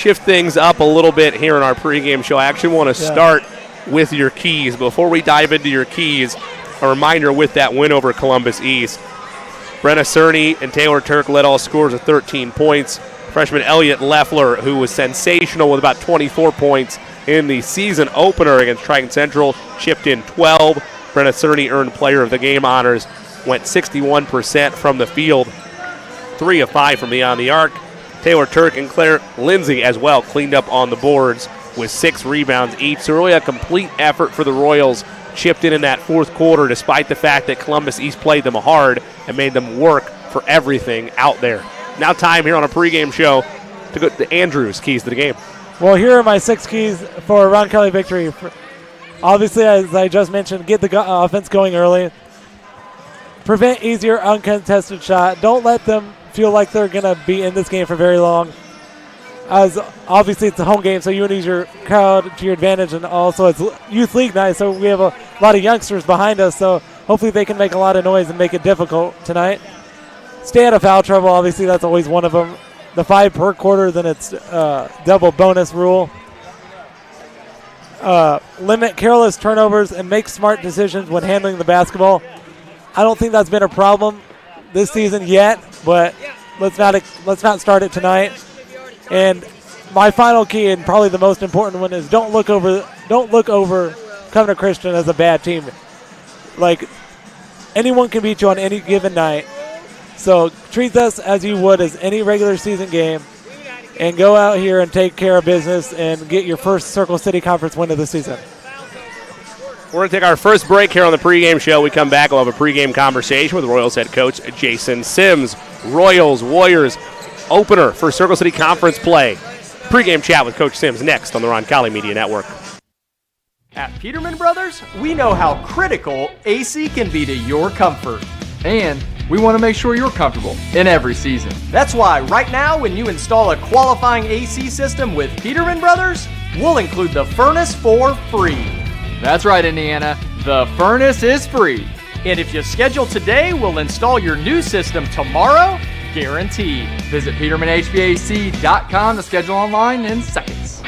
Shift things up a little bit here in our pregame show. I actually want to start with your keys. Before we dive into your keys, a reminder with that win over Columbus East. Brenna Cerny and Taylor Turk led all scorers with 13 points. Freshman Elliott Leffler, who was sensational with about 24 points in the season opener against Triton Central, chipped in 12. Brenna Cerny earned player of the game honors, went 61% from the field, 3 of 5 from beyond the arc. Taylor Turk and Claire Lindsay as well cleaned up on the boards with 6 rebounds each. So really a complete effort for the Royals, chipped in that fourth quarter despite the fact that Columbus East played them hard and made them work for everything out there. Now time here on a pregame show to go to Andrew's keys to the game. Well, here are my 6 keys for a Roncalli victory. Obviously, as I just mentioned, get the offense going early. Prevent easier uncontested shot. Don't let them feel like they're going to be in this game for very long. As obviously it's a home game, so you want to use your crowd to your advantage, and also it's youth league night, so we have a lot of youngsters behind us, so hopefully they can make a lot of noise and make it difficult tonight. Stay out of foul trouble. Obviously that's always one of them. The 5 per quarter, then it's double bonus rule. Limit careless turnovers and make smart decisions when handling the basketball. I don't think that's been a problem this season yet, but let's not start it tonight. And my final key, and probably the most important one, is don't look over Covenant Christian as a bad team. Like, anyone can beat you on any given night. So treat us as you would as any regular season game, and go out here and take care of business and get your first Circle City Conference win of the season. We're going to take our first break here on the pregame show. We come back, we'll have a pregame conversation with Royals head coach Jason Sims. Royals, Warriors, opener for Circle City Conference play. Pregame chat with Coach Sims next on the Roncalli Media Network. At Peterman Brothers, we know how critical AC can be to your comfort. And we want to make sure you're comfortable in every season. That's why right now when you install a qualifying AC system with Peterman Brothers, we'll include the furnace for free. That's right, Indiana. The furnace is free. And if you schedule today, we'll install your new system tomorrow, guaranteed. Visit PetermanHVAC.com to schedule online in seconds.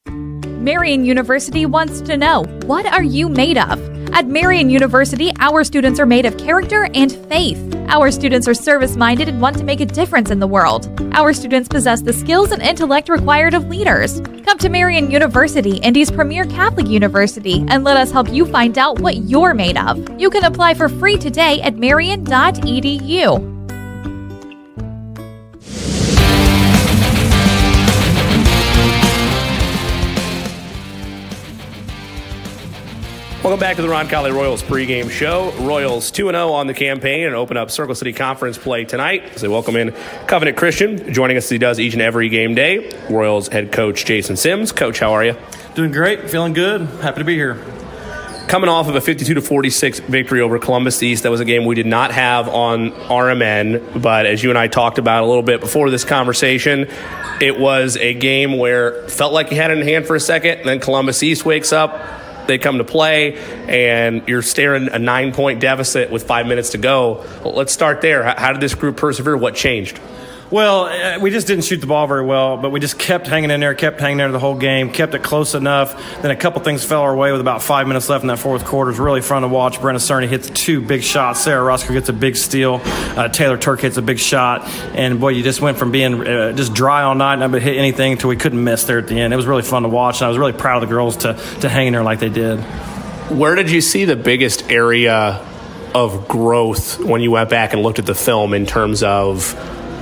Marian University wants to know, what are you made of? At Marian University, our students are made of character and faith. Our students are service-minded and want to make a difference in the world. Our students possess the skills and intellect required of leaders. Come to Marian University, Indy's premier Catholic university, and let us help you find out what you're made of. You can apply for free today at marian.edu. Welcome back to the Roncalli Royals pregame show. Royals 2-0 on the campaign and open up Circle City Conference play tonight. So welcome in Covenant Christian, joining us as he does each and every game day. Royals head coach Jason Sims. Coach, how are you? Doing great, feeling good, happy to be here. Coming off of a 52-46 victory over Columbus East, that was a game we did not have on RMN, but as you and I talked about a little bit before this conversation, it was a game where it felt like you had it in hand for a second, and then Columbus East wakes up. They come to play, and you're staring a 9-point deficit with 5 minutes to go. Well, let's start there. How did this group persevere? What changed? Well, we just didn't shoot the ball very well, but we just kept hanging in there the whole game, kept it close enough. Then a couple things fell our way with about 5 minutes left in that fourth quarter. It was really fun to watch. Brenna Cerny hits 2 big shots. Sarah Roscoe gets a big steal. Taylor Turk hits a big shot. And, boy, you just went from being just dry all night and not hit anything until we couldn't miss there at the end. It was really fun to watch, and I was really proud of the girls to hang in there like they did. Where did you see the biggest area of growth when you went back and looked at the film in terms of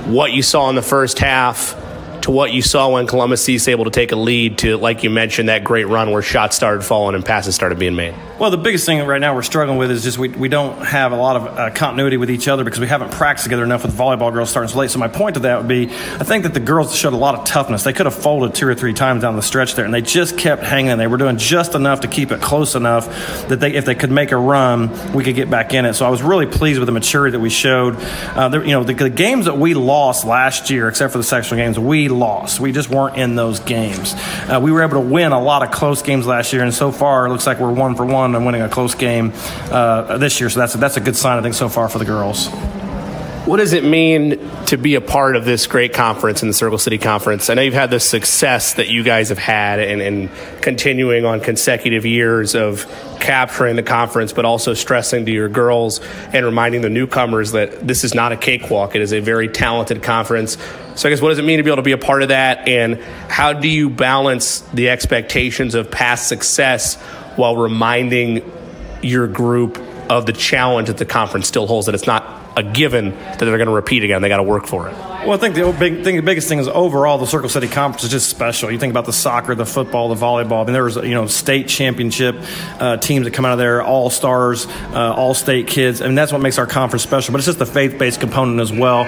what you saw in the first half to what you saw when Columbus East able to take a lead to, like you mentioned, that great run where shots started falling and passes started being made? Well, the biggest thing right now we're struggling with is just we don't have a lot of continuity with each other because we haven't practiced together enough with the volleyball girls starting so late. So my point to that would be I think that the girls showed a lot of toughness. They could have folded 2 or 3 times down the stretch there, and they just kept hanging. They were doing just enough to keep it close enough that if they could make a run, we could get back in it. So I was really pleased with the maturity that we showed. The games that we lost last year, except for the sectional games, we lost. We just weren't in those games. We were able to win a lot of close games last year, and so far it looks like we're 1 for 1 and winning a close game this year. So that's a good sign, I think, so far for the girls. What does it mean to be a part of this great conference in the Circle City Conference? I know you've had the success that you guys have had and continuing on consecutive years of capturing the conference, but also stressing to your girls and reminding the newcomers that this is not a cakewalk. It is a very talented conference. So I guess what does it mean to be able to be a part of that, and how do you balance the expectations of past success while reminding your group of the challenge that the conference still holds, that it's not a given that they're going to repeat again? They got to work for it. Well, I think the biggest thing is overall the Circle City Conference is just special. You think about the soccer, the football, the volleyball. I mean, there was state championship teams that come out of there, all stars, all state kids, and that's what makes our conference special. But it's just the faith-based component as well.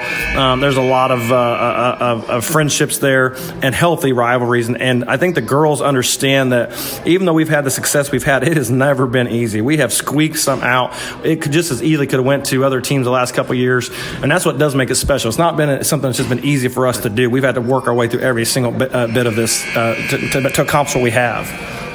There's a lot of friendships there and healthy rivalries, and I think the girls understand that even though we've had the success we've had, it has never been easy. We have squeaked some out. It could just as easily could have went to other teams the last couple of years, and that's what does make it special. It's not been something that's just been easy for us to do. We've had to work our way through every single bit of this to accomplish what we have.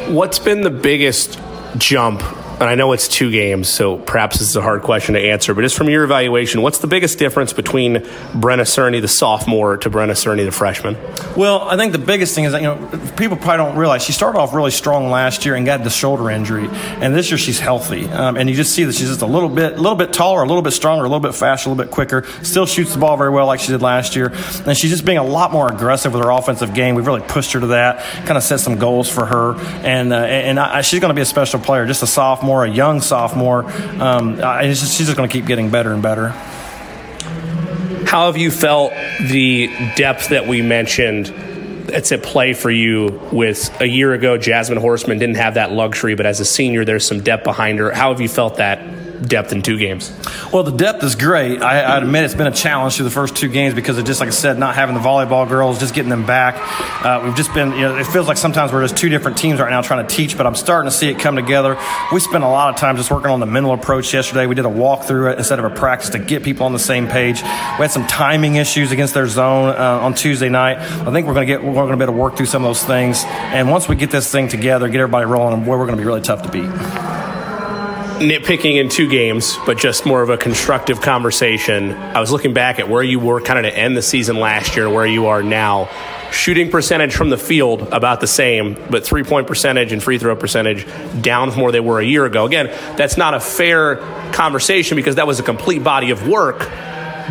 What's been the biggest jump? And I know it's 2 games, so perhaps this is a hard question to answer, but just from your evaluation, what's the biggest difference between Brenna Cerny, the sophomore, to Brenna Cerny, the freshman? Well, I think the biggest thing is that, people probably don't realize she started off really strong last year and got the shoulder injury, and this year she's healthy. And you just see that she's just a little bit taller, a little bit stronger, a little bit faster, a little bit quicker, still shoots the ball very well like she did last year, and she's just being a lot more aggressive with her offensive game. We've really pushed her to that, kind of set some goals for her, and she's going to be a special player, just a sophomore, a young sophomore. She's just going to keep getting better and better. How have you felt the depth that we mentioned that's at play for you? With a year ago, Jasmine Horseman didn't have that luxury, but as a senior, there's some depth behind her. How have you felt that depth in 2 games? Well, the depth is great. I admit it's been a challenge through the first 2 games because of just, like I said, not having the volleyball girls, just getting them back. We've just been, it feels like sometimes we're just 2 different teams right now trying to teach, but I'm starting to see it come together. We spent a lot of time just working on the mental approach yesterday. We did a walkthrough instead of a practice to get people on the same page. We had some timing issues against their zone on Tuesday night. I think we're going to be able to work through some of those things. And once we get this thing together, get everybody rolling, we're going to be really tough to beat. Nitpicking in 2 games, but just more of a constructive conversation. I was looking back at where you were kind of to end the season last year, where you are now. Shooting percentage from the field about the same, but 3-point percentage and free throw percentage down from where they were a year ago. Again, that's not a fair conversation because that was a complete body of work.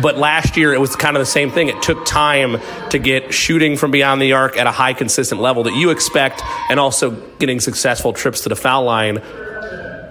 But last year, it was kind of the same thing. It took time to get shooting from beyond the arc at a high, consistent level that you expect, and also getting successful trips to the foul line.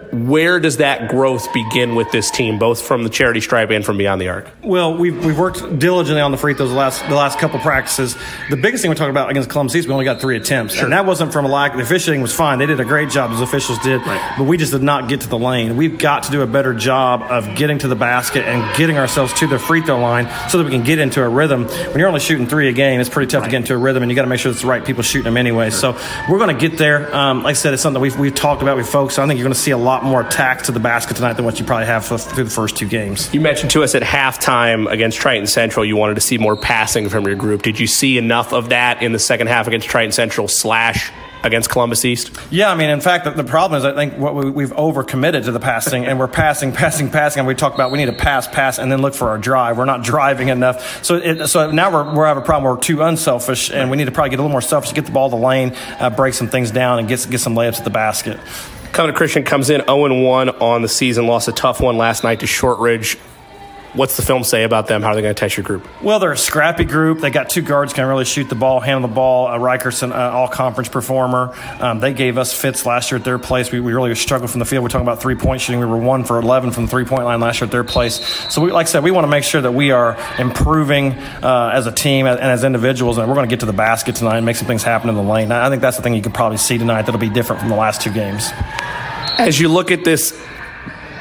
Where does that growth begin with this team, both from the charity stripe and from beyond the arc? Well, we've worked diligently on the free throws the last couple practices. The biggest thing we talked about against Columbus East, we only got 3 attempts. Sure. And that wasn't from a lack. The officiating was fine. They did a great job, as officials did. Right. But we just did not get to the lane. We've got to do a better job of getting to the basket and getting ourselves to the free throw line so that we can get into a rhythm. When you're only shooting 3 a game, it's pretty tough to get into a rhythm, and you got to make sure it's the right people shooting them anyway. Sure. So we're going to get there. Like I said, it's something that we've talked about with folks. So I think you're going to see a lot more attacks to the basket tonight than what you probably have through the first 2 games. You mentioned to us at halftime against Triton Central you wanted to see more passing from your group. Did you see enough of that in the second half against Triton Central / against Columbus East? Yeah, I mean, in fact, the problem is I think we've overcommitted to the passing, and we're passing, and we talk about we need to pass, and then look for our drive. We're not driving enough. So now we have a problem where we're too unselfish, and we need to probably get a little more selfish, get the ball to the lane, break some things down, and get some layups at the basket. Covenant Christian comes in 0-1 on the season, lost a tough one last night to Shortridge. What's the film say about them? How are they going to test your group? Well, they're a scrappy group. They got 2 guards can really shoot the ball, handle the ball. Rikerson, all-conference performer. They gave us fits last year at their place. We really struggled from the field. We're talking about 3-point shooting. We were 1 for 11 from the 3-point line last year at their place. So, like I said, we want to make sure that we are improving as a team and as individuals, and we're going to get to the basket tonight and make some things happen in the lane. I think that's the thing you can probably see tonight that'll be different from the last 2 games. As you look at this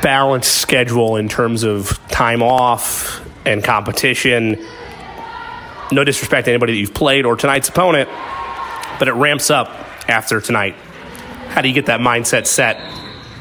balanced schedule in terms of time off and competition, no disrespect to anybody that you've played or tonight's opponent, but it ramps up after tonight. How do you get that mindset set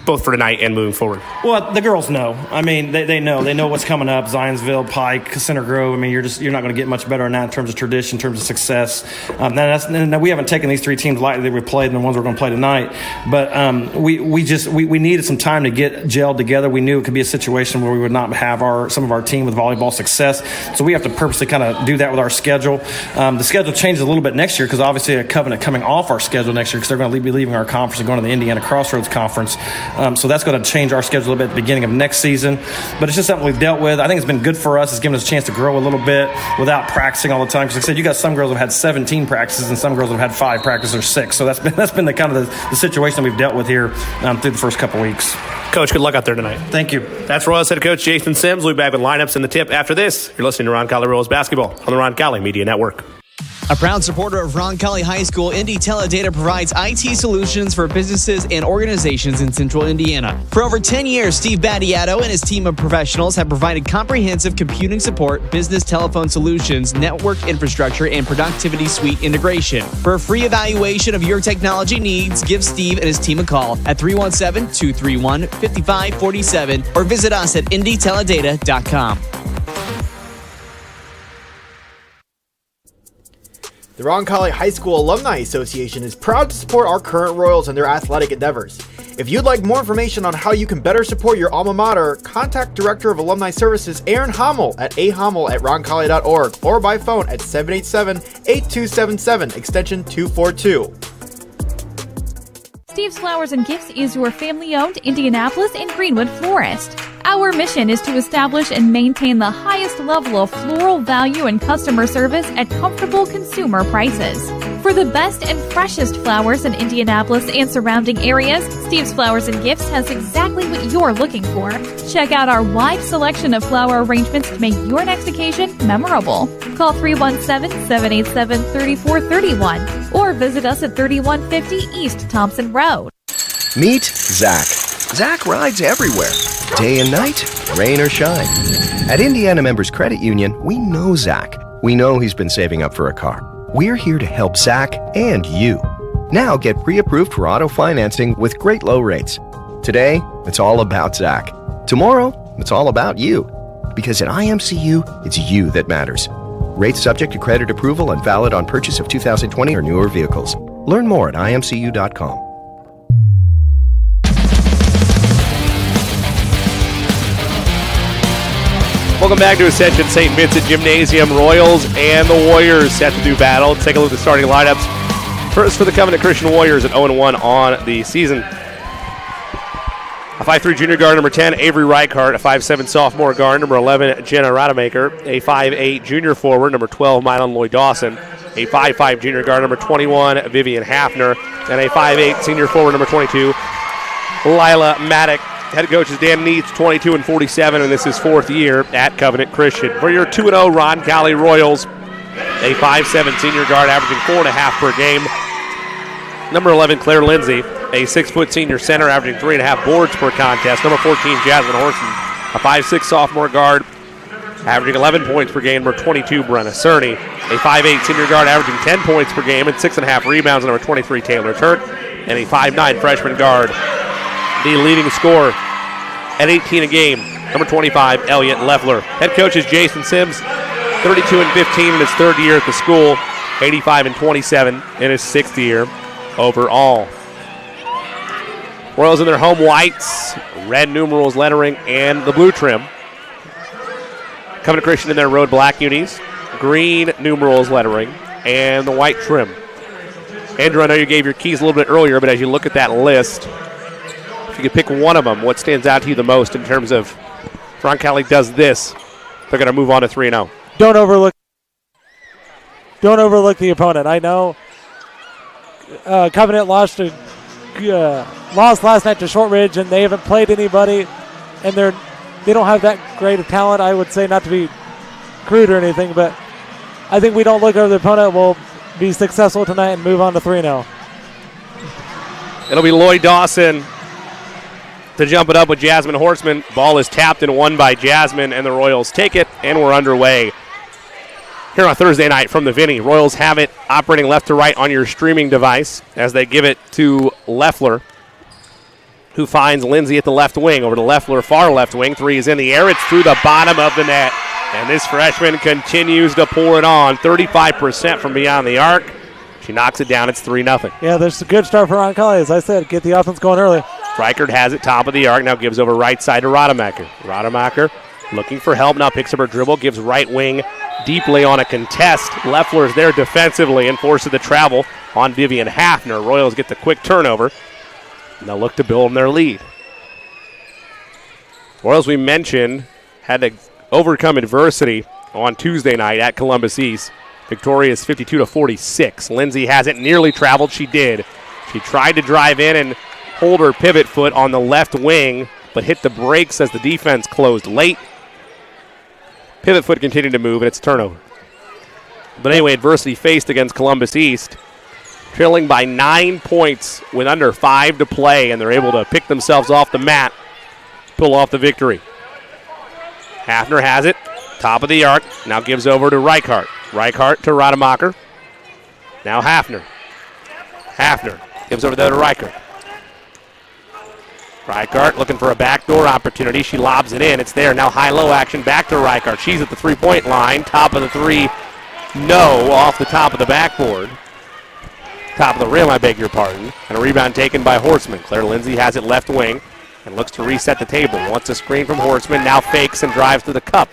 both for tonight and moving forward? Well, the girls know. I mean, they know what's coming up. Zionsville, Pike, Center Grove. I mean, you're not going to get much better than that in terms of tradition, in terms of success. Now we haven't taken these 3 teams lightly that we played and the ones we're going to play tonight. But we needed some time to get gelled together. We knew it could be a situation where we would not have some of our team with volleyball success. So we have to purposely kind of do that with our schedule. The schedule changes a little bit next year because obviously a Covenant coming off our schedule next year because they're going to be leaving our conference and going to the Indiana Crossroads Conference. So that's going to change our schedule a little bit at the beginning of next season. But it's just something we've dealt with. I think it's been good for us. It's given us a chance to grow a little bit without practicing all the time. Because like I said, you got some girls that have had 17 practices and some girls that have had 5 practices or 6. So that's been the kind of the situation we've dealt with here through the first couple weeks. Coach, good luck out there tonight. Thank you. That's Royals head coach Jason Sims. We'll be back with lineups and the tip after this. You're listening to Roncalli Royals basketball on the Roncalli Media Network. A proud supporter of Roncalli High School, Indy Teledata provides IT solutions for businesses and organizations in central Indiana. For over 10 years, Steve Battiato and his team of professionals have provided comprehensive computing support, business telephone solutions, network infrastructure, and productivity suite integration. For a free evaluation of your technology needs, give Steve and his team a call at 317-231-5547 or visit us at indyteledata.com. The Roncalli High School Alumni Association is proud to support our current Royals in their athletic endeavors. If you'd like more information on how you can better support your alma mater, contact Director of Alumni Services Aaron Hommel at ahommel@roncalli.org or by phone at 787-8277, extension 242. Steve's Flowers and Gifts is your family-owned Indianapolis and Greenwood florist. Our mission is to establish and maintain the highest level of floral value and customer service at comfortable consumer prices. For the best and freshest flowers in Indianapolis and surrounding areas, Steve's Flowers and Gifts has exactly what you're looking for. Check out our wide selection of flower arrangements to make your next occasion memorable. Call 317-787-3431 or visit us at 3150 East Thompson Road. Meet Zach. Zach rides everywhere, day and night, rain or shine. At Indiana Members Credit Union, we know Zach. We know he's been saving up for a car. We're here to help Zach and you. Now get pre-approved for auto financing with great low rates. Today, it's all about Zach. Tomorrow, it's all about you. Because at IMCU, it's you that matters. Rates subject to credit approval and valid on purchase of 2020 or newer vehicles. Learn more at imcu.com. Welcome back to Ascension St. Vincent Gymnasium. Royals and the Warriors set to do battle. Let's take a look at the starting lineups. First for the Covenant Christian Warriors at 0-1 on the season. A 5'3 junior guard, number 10, Avery Reichart. A 5'7 sophomore guard, number 11, Jenna Rademacher. A 5'8 junior forward, number 12, Mylon Lloyd Dawson. A 5'5 junior guard, number 21, Vivian Hafner. And a 5'8 senior forward, number 22, Lila Maddock. Head coach is Dan Neitz, 22 and 47, and this is 4th year at Covenant Christian. For your 2-0 Roncalli Royals, a 5'7 senior guard averaging 4.5 per game. Number 11, Claire Lindsay, a 6-foot senior center averaging 3.5 boards per contest. Number 14, Jasmine Horson, a 5'6 sophomore guard averaging 11 points per game. Number 22, Brenna Cerny, a 5'8 senior guard averaging 10 points per game and 6.5 rebounds. Number 23, Taylor Turk, and a 5'9 freshman guard. The leading scorer at 18 a game, number 25, Elliot Leffler. Head coach is Jason Sims, 32 and 15 in his 3rd year at the school, 85 and 27 in his 6th year overall. Royals in their home whites, red numerals lettering, and the blue trim. Covenant Christian in their road black unis, green numerals lettering, and the white trim. Andrew, I know you gave your keys a little bit earlier, but as you look at that list, if you could pick one of them, what stands out to you the most in terms of Roncalli does this, they're going to move on to 3-0? Don't overlook the opponent. I know Covenant lost last night to Shortridge, and they haven't played anybody, and they don't have that great of talent. I would say, not to be crude or anything, but I think we don't look over the opponent. We'll be successful tonight and move on to 3-0. It'll be Lloyd Dawson to jump it up with Jasmine Horseman. Ball is tapped and won by Jasmine, and the Royals take it, and we're underway. Here on Thursday night from the Vinny, Royals have it operating left to right on your streaming device as they give it to Leffler. who finds Lindsay at the left wing. Over to Leffler, far left wing. Three is in the air. It's through the bottom of the net. And this freshman continues to pour it on. 35% from beyond the arc. She knocks it down. It's 3-0. Yeah, there's a good start for Roncalli. As I said, get the offense going early. Reichert has it top of the arc. Now gives over right side to Rademacher. Rademacher looking for help. Now picks up her dribble. Gives right wing deeply on a contest. Leffler's there defensively and forces the travel on Vivian Hafner. Royals get the quick turnover. And they'll look to build on their lead. Royals, we mentioned, had to overcome adversity on Tuesday night at Columbus East. Victorious 52-46. Lindsay has it, nearly traveled. She did. She tried to drive in and hold her pivot foot on the left wing, but hit the brakes as the defense closed late. Pivot foot continued to move, and it's a turnover. But anyway, adversity faced against Columbus East, trailing by 9 points with under 5 to play, and they're able to pick themselves off the mat, pull off the victory. Hafner has it, top of the arc, now gives over to Reichart. Reichart to Rademacher. Now Hafner. Hafner gives over there to Reichart. Reichart looking for a backdoor opportunity. She lobs it in. It's there. Now high-low action back to Reichart. She's at the three-point line. Top of the three. No, off the top of the backboard. Top of the rim, I beg your pardon. And a rebound taken by Horseman. Claire Lindsay has it left wing and looks to reset the table. Wants a screen from Horseman. Now fakes and drives to the cup.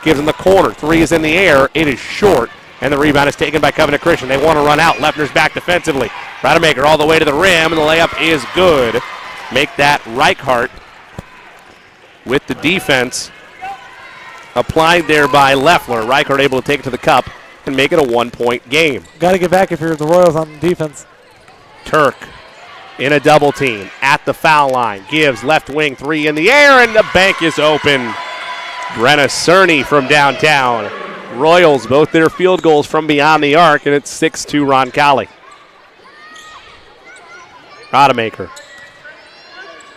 Gives him the corner. Three is in the air. It is short. And the rebound is taken by Covenant Christian. They want to run out. Leffner's back defensively. Rademacher all the way to the rim, and the layup is good. Make that Reichart with the defense applied there by Leffler. Reichart able to take it to the cup and make it a 1-point game. Got to get back if you're the Royals on defense. Turk in a double team at the foul line. Gives left wing, three in the air, and the bank is open. Brenna Cerny from downtown. Royals, both their field goals from beyond the arc, and it's 6-2 Roncalli. Rademacher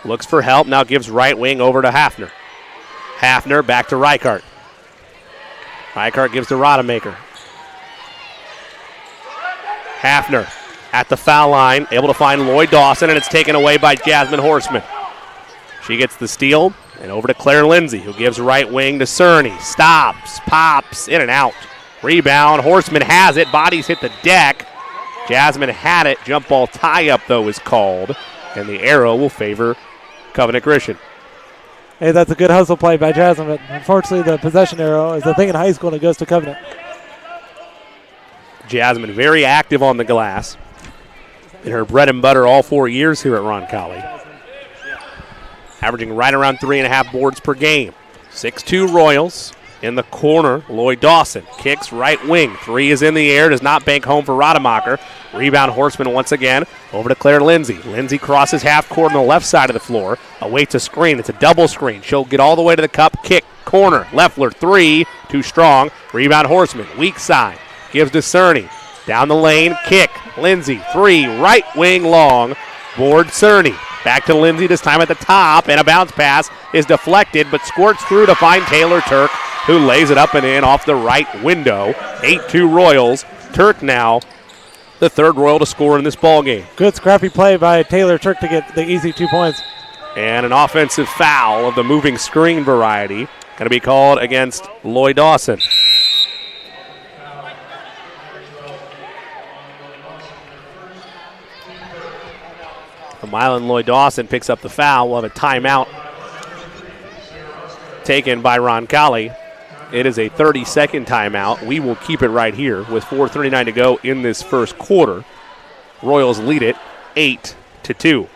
looks for help, now gives right wing over to Hafner. Hafner back to Reichart. Reichart gives to Rademacher. Hafner at the foul line, able to find Lloyd Dawson, and it's taken away by Jasmine Horseman. She gets the steal, and over to Claire Lindsay, who gives right wing to Cerny. Stops, pops, in and out. Rebound, Horseman has it, bodies hit the deck. Jasmine had it, jump ball tie-up, though, is called, and the arrow will favor Covenant Christian. Hey, that's a good hustle play by Jasmine, but unfortunately the possession arrow is the thing in high school, and it goes to Covenant. Jasmine very active on the glass. In her bread and butter all 4 years here at Roncalli. Averaging right around 3.5 boards per game. 6-2 Royals. In the corner, Lloyd Dawson kicks right wing. Three is in the air, does not bank home for Rademacher. Rebound Horseman once again. Over to Claire Lindsay. Lindsay crosses half court on the left side of the floor. Awaits a screen. It's a double screen. She'll get all the way to the cup. Kick, corner. Leffler, three. Too strong. Rebound Horseman. Weak side. Gives to Cerny. Down the lane. Kick. Lindsay, three. Right wing long. Board Cerny. Back to Lindsay, this time at the top, and a bounce pass is deflected, but squirts through to find Taylor Turk, who lays it up and in off the right window. 8-2 Royals. Turk now the third Royal to score in this ball game. Good scrappy play by Taylor Turk to get the easy 2 points. And an offensive foul of the moving screen variety going to be called against Lloyd Dawson. Mylan Lloyd Dawson picks up the foul. We'll have a timeout taken by Roncalli. It is a 30-second timeout. We will keep it right here with 4:39 to go in this first quarter. Royals lead it 8-2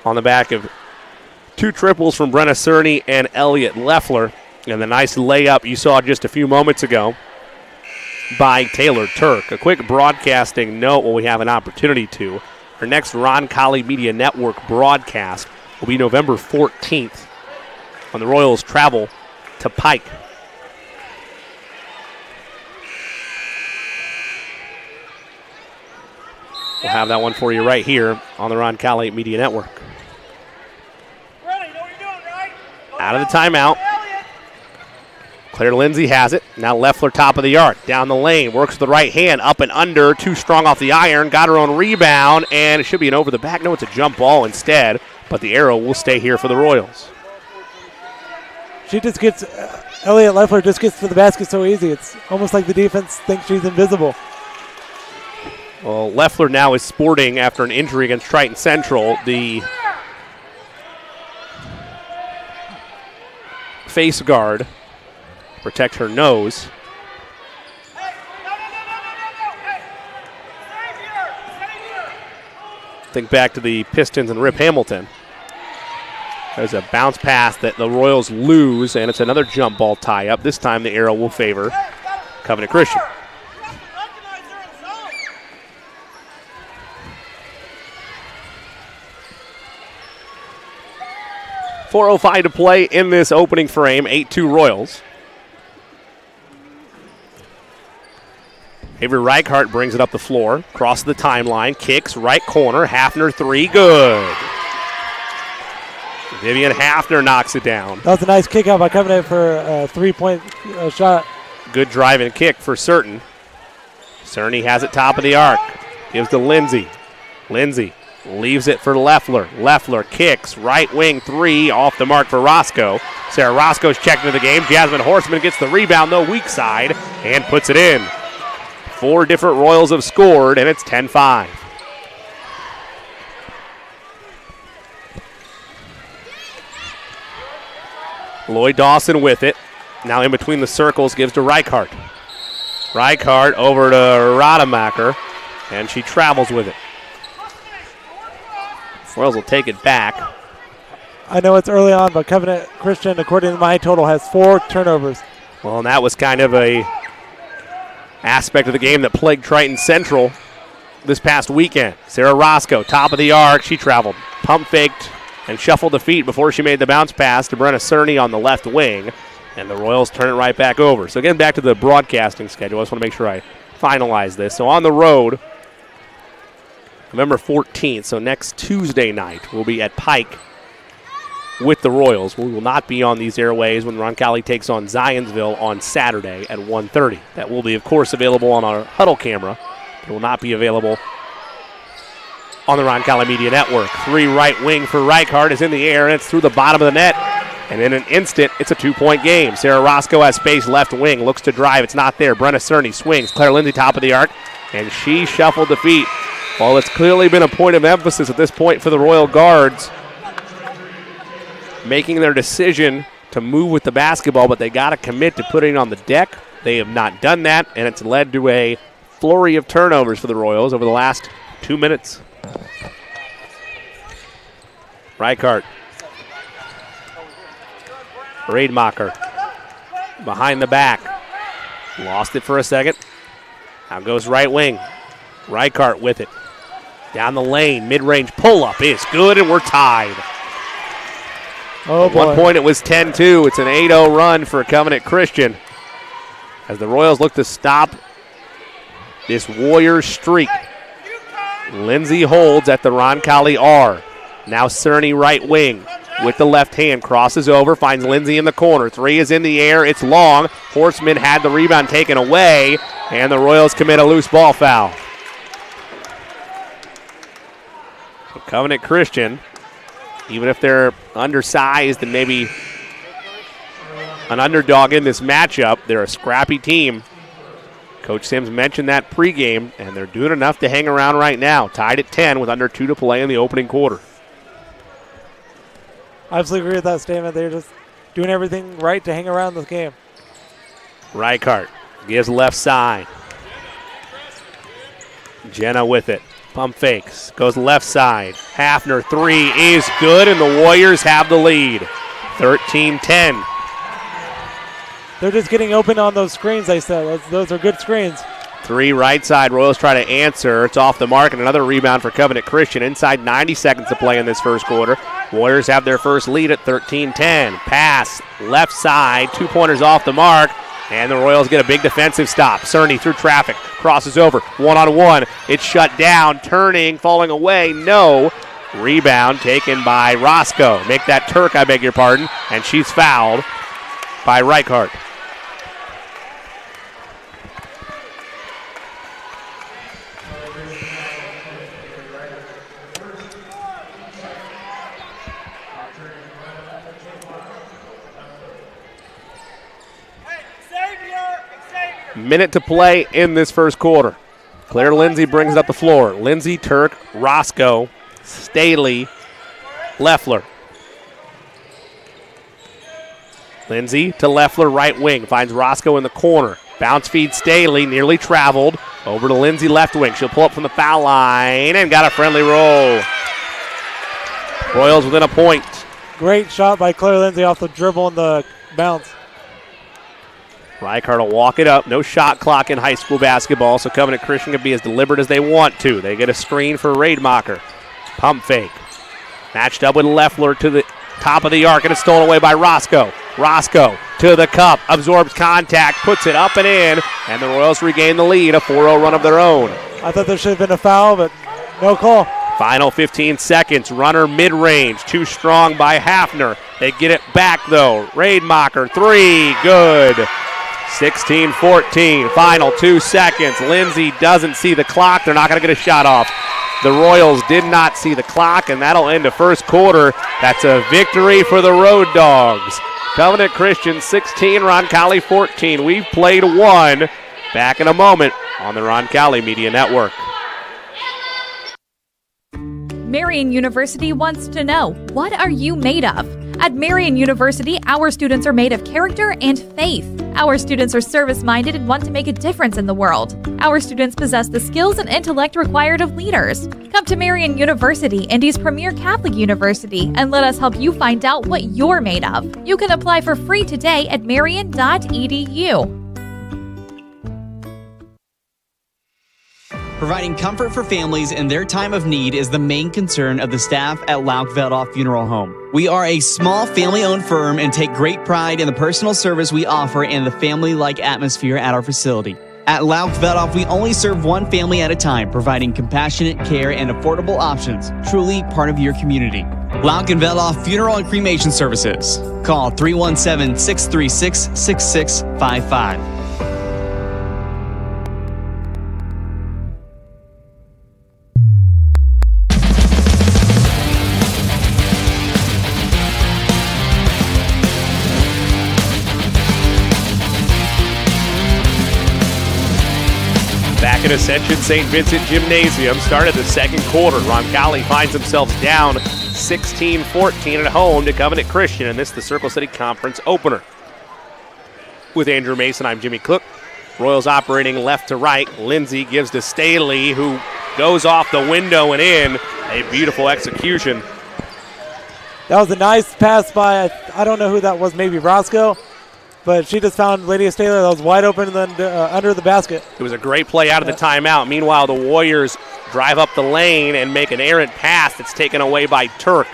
on the back of two triples from Brenna Cerny and Elliott Leffler, and the nice layup you saw just a few moments ago by Taylor Turk. A quick broadcasting note when we have an opportunity to. Our next Roncalli Media Network broadcast will be November 14th when the Royals travel to Pike. We'll have that one for you right here on the Roncalli Media Network. Out of the timeout. Claire Lindsay has it. Now Leffler top of the arc. Down the lane. Works with the right hand. Up and under. Too strong off the iron. Got her own rebound. And it should be an over the back. No, it's a jump ball instead. but the arrow will stay here for the Royals. She just gets, Elliot Leffler just gets to the basket so easy. It's almost like the defense thinks she's invisible. Well, Leffler now is sporting, after an injury against Triton Central, the face guard, protect her nose. Think back to the Pistons and Rip Hamilton. There's a bounce pass that the Royals lose, and it's another jump ball tie-up. This time the arrow will favor Covenant Christian. .405 to play in this opening frame, 8-2 Royals. Avery Reichart brings it up the floor, crosses the timeline, kicks, right corner, Hafner three, good. Vivian Hafner knocks it down. That was a nice kick out by Covenant for a 3-point shot. Good drive and kick for Certain. Cerny has it top of the arc, gives to Lindsay. Lindsay leaves it for Leffler. Leffler kicks, right wing three, off the mark for Roscoe. Sarah Roscoe's checked into the game. Jasmine Horseman gets the rebound, though, weak side, and puts it in. 4 different Royals have scored, and it's 10-5. Lloyd Dawson with it. Now in between the circles, gives to Reichart. Reichart over to Rademacher, and she travels with it. Royals will take it back. I know it's early on, but Covenant Christian, according to my total, has 4 turnovers. Well, and that was kind of a aspect of the game that plagued Triton Central this past weekend. Sarah Roscoe, top of the arc. She traveled, pump faked, and shuffled the feet before she made the bounce pass to Brenna Cerny on the left wing. And the Royals turn it right back over. So again, back to the broadcasting schedule. I just want to make sure I finalize this. So on the road, November 14th, so next Tuesday night, we'll be at Pike with the Royals. We will not be on these airways when Roncalli takes on Zionsville on Saturday at 1:30. That will be, of course, available on our huddle camera. It will not be available on the Roncalli Media Network. 3 right wing for Reichart is in the air, and it's through the bottom of the net. And in an instant, it's a 2-point game. Sarah Roscoe has space left wing, looks to drive. It's not there. Brenna Cerny swings. Claire Lindsay top of the arc, and she shuffled the feet. Well, it's clearly been a point of emphasis at this point for the Royal Guards, making their decision to move with the basketball, but they got to commit to putting it on the deck. They have not done that, and it's led to a flurry of turnovers for the Royals over the last 2 minutes. Reichart. Rademacher behind the back. Lost it for a second. Now goes right wing. Reichart with it. Down the lane, mid-range pull-up is good, and we're tied. Oh, At one point it was 10-2. It's an 8-0 run for Covenant Christian as the Royals look to stop this Warriors streak. Lindsay holds at the Roncalli R. Now Cerny right wing with the left hand, crosses over, finds Lindsay in the corner. 3 is in the air, it's long. Horseman had the rebound taken away, and the Royals commit a loose ball foul. So Covenant Christian, even if they're undersized and maybe an underdog in this matchup, they're a scrappy team. Coach Sims mentioned that pregame, and they're doing enough to hang around right now. Tied at 10 with under 2 to play in the opening quarter. I absolutely agree with that statement. They're just doing everything right to hang around this game. Reichart gives left side. Jenna with it. Pump fakes. Goes left side. Hafner 3 is good, and the Warriors have the lead. 13-10. They're just getting open on those screens, they said. Those are good screens. 3 right side. Royals try to answer. It's off the mark, and another rebound for Covenant Christian. Inside 90 seconds to play in this first quarter. Warriors have their first lead at 13-10. Pass left side. 2-pointers off the mark. And the Royals get a big defensive stop. Cerny through traffic. Crosses over. 1-on-1. It's shut down. Turning. Falling away. No. Rebound taken by Roscoe. Make that Turk, I beg your pardon. And she's fouled by Reichart. Minute to play in this first quarter. Claire Lindsay brings it up the floor. Lindsay, Turk, Roscoe, Staley, Leffler. Lindsay to Leffler, right wing. Finds Roscoe in the corner. Bounce feed Staley, nearly traveled. Over to Lindsay, left wing. She'll pull up from the foul line and got a friendly roll. Royals within a point. Great shot by Claire Lindsay off the dribble and the bounce. Reichard will walk it up. No shot clock in high school basketball, so Covenant Christian can be as deliberate as they want to. They get a screen for Rademacher. Pump fake. Matched up with Leffler to the top of the arc, and it's stolen away by Roscoe. Roscoe to the cup, absorbs contact, puts it up and in, and the Royals regain the lead, a 4-0 run of their own. I thought there should have been a foul, but no call. Final 15 seconds. Runner mid-range. Too strong by Hafner. They get it back, though. Rademacher, three. Good. 16-14. Final 2 seconds. Lindsay doesn't see the clock. They're not going to get a shot off. The Royals did not see the clock, and that'll end the first quarter. That's a victory for the Road Dogs. Covenant Christian 16, Roncalli 14. We've played one. Back in a moment on the Roncalli Media Network. Marian University wants to know, what are you made of? At Marian University, our students are made of character and faith. Our students are service-minded and want to make a difference in the world. Our students possess the skills and intellect required of leaders. Come to Marian University, Indy's premier Catholic university, and let us help you find out what you're made of. You can apply for free today at marian.edu. Providing comfort for families in their time of need is the main concern of the staff at Laukveldhoff Funeral Home. We are a small family-owned firm and take great pride in the personal service we offer and the family-like atmosphere at our facility. At Laukveldhoff, we only serve one family at a time, providing compassionate care and affordable options, truly part of your community. Laukveldhoff Funeral and Cremation Services. Call 317-636-6655. Back at Ascension St. Vincent Gymnasium, started the second quarter. Roncalli finds themselves down 16-14 at home to Covenant Christian, and this is the Circle City Conference opener. With Andrew Mason, I'm Jimmy Cook. Royals operating left to right. Lindsay gives to Staley, who goes off the window and in. A beautiful execution. That was a nice pass by, I don't know who that was, maybe Roscoe. But she just found Lydia Staley that was wide open and then under the basket. It was a great play out of the timeout. Meanwhile, the Warriors drive up the lane and make an errant pass that's taken away by Turk.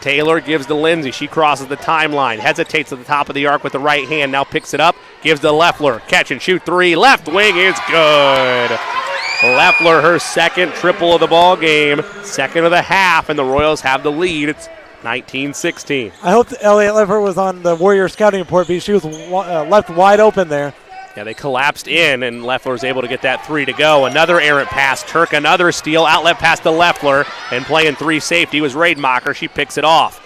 Taylor gives to Lindsay. She crosses the timeline, hesitates at the top of the arc with the right hand, now picks it up, gives to Leffler. Catch and shoot three. Left wing is good. Leffler, her second triple of the ball game, second of the half, and the Royals have the lead. It's 19-16. I hope Elliot Leffler was on the Warrior scouting report because she was left wide open there. Yeah, they collapsed in, and Leffler was able to get that three to go. Another errant pass. Turk, another steal. Outlet pass to Leffler, and playing three safety was Rademacher. She picks it off.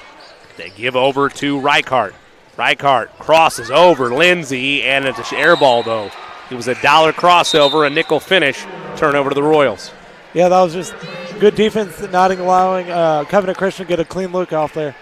They give over to Reichart. Reichart crosses over Lindsay, and it's an air ball, though. It was a dollar crossover, a nickel finish. Turnover to the Royals. Yeah, that was just good defense, not allowing Covenant Christian to get a clean look off there.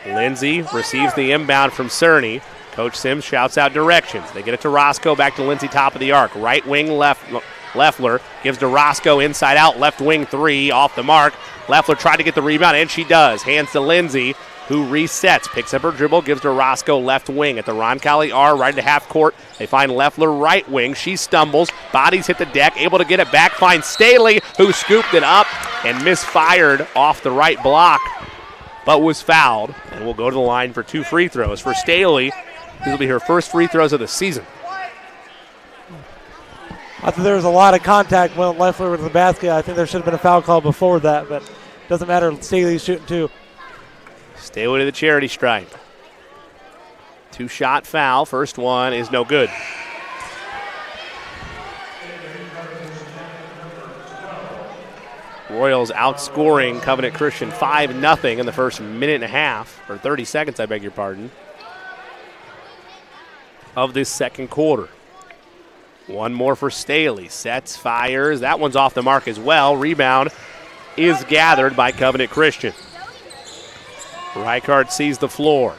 Lindsay receives the inbound from Cerny. Coach Sims shouts out directions. They get it to Roscoe, back to Lindsay, top of the arc. Right wing Leffler gives to Roscoe, inside out, left wing three, off the mark. Leffler tried to get the rebound, and she does. Hands to Lindsay, who resets, picks up her dribble, gives to Roscoe, left wing at the Roncalli R, right into half court. They find Leffler right wing. She stumbles, bodies hit the deck, able to get it back, finds Staley, who scooped it up and misfired off the right block, but was fouled, and will go to the line for two free throws. For Staley, these will be her first free throws of the season. I think there was a lot of contact when Leffler was in the basket. I think there should have been a foul call before that, but doesn't matter. Staley's shooting two. Staley to the charity stripe. Two-shot foul. First one is no good. Royals outscoring Covenant Christian 5-0 in the first minute and a half, or 30 seconds, I beg your pardon. of this second quarter. One more for Staley. Sets, fires. That one's off the mark as well. Rebound is gathered by Covenant Christian. Reichart sees the floor.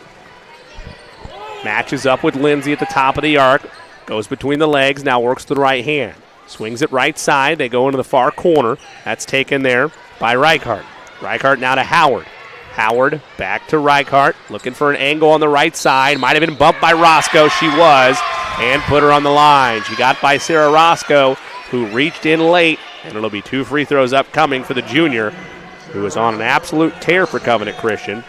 Matches up with Lindsay at the top of the arc. Goes between the legs. Now works to the right hand. Swings it right side. They go into the far corner. That's taken there by Reichart. Reichart now to Howard. Howard back to Reichart. Looking for an angle on the right side. Might have been bumped by Roscoe. She was. And put her on the line. She got by Sarah Roscoe, who reached in late. And it'll be 2 free throws upcoming for the junior, who is on an absolute tear for Covenant Christian.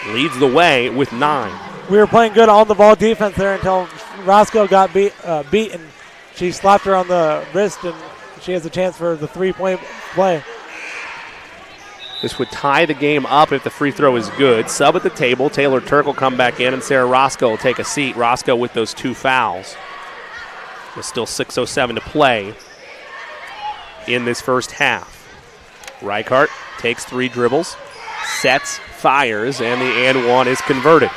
Leads the way with 9. We were playing good on-the-ball defense there until Roscoe got beaten. She slapped her on the wrist, and she has a chance for the 3-point play. This would tie the game up if the free throw is good. Sub at the table. Taylor Turk will come back in, and Sarah Roscoe will take a seat. Roscoe with those 2 fouls. There's still 6:07 to play in this first half. Reichart takes 3 dribbles, sets, fires, and the and one is converted.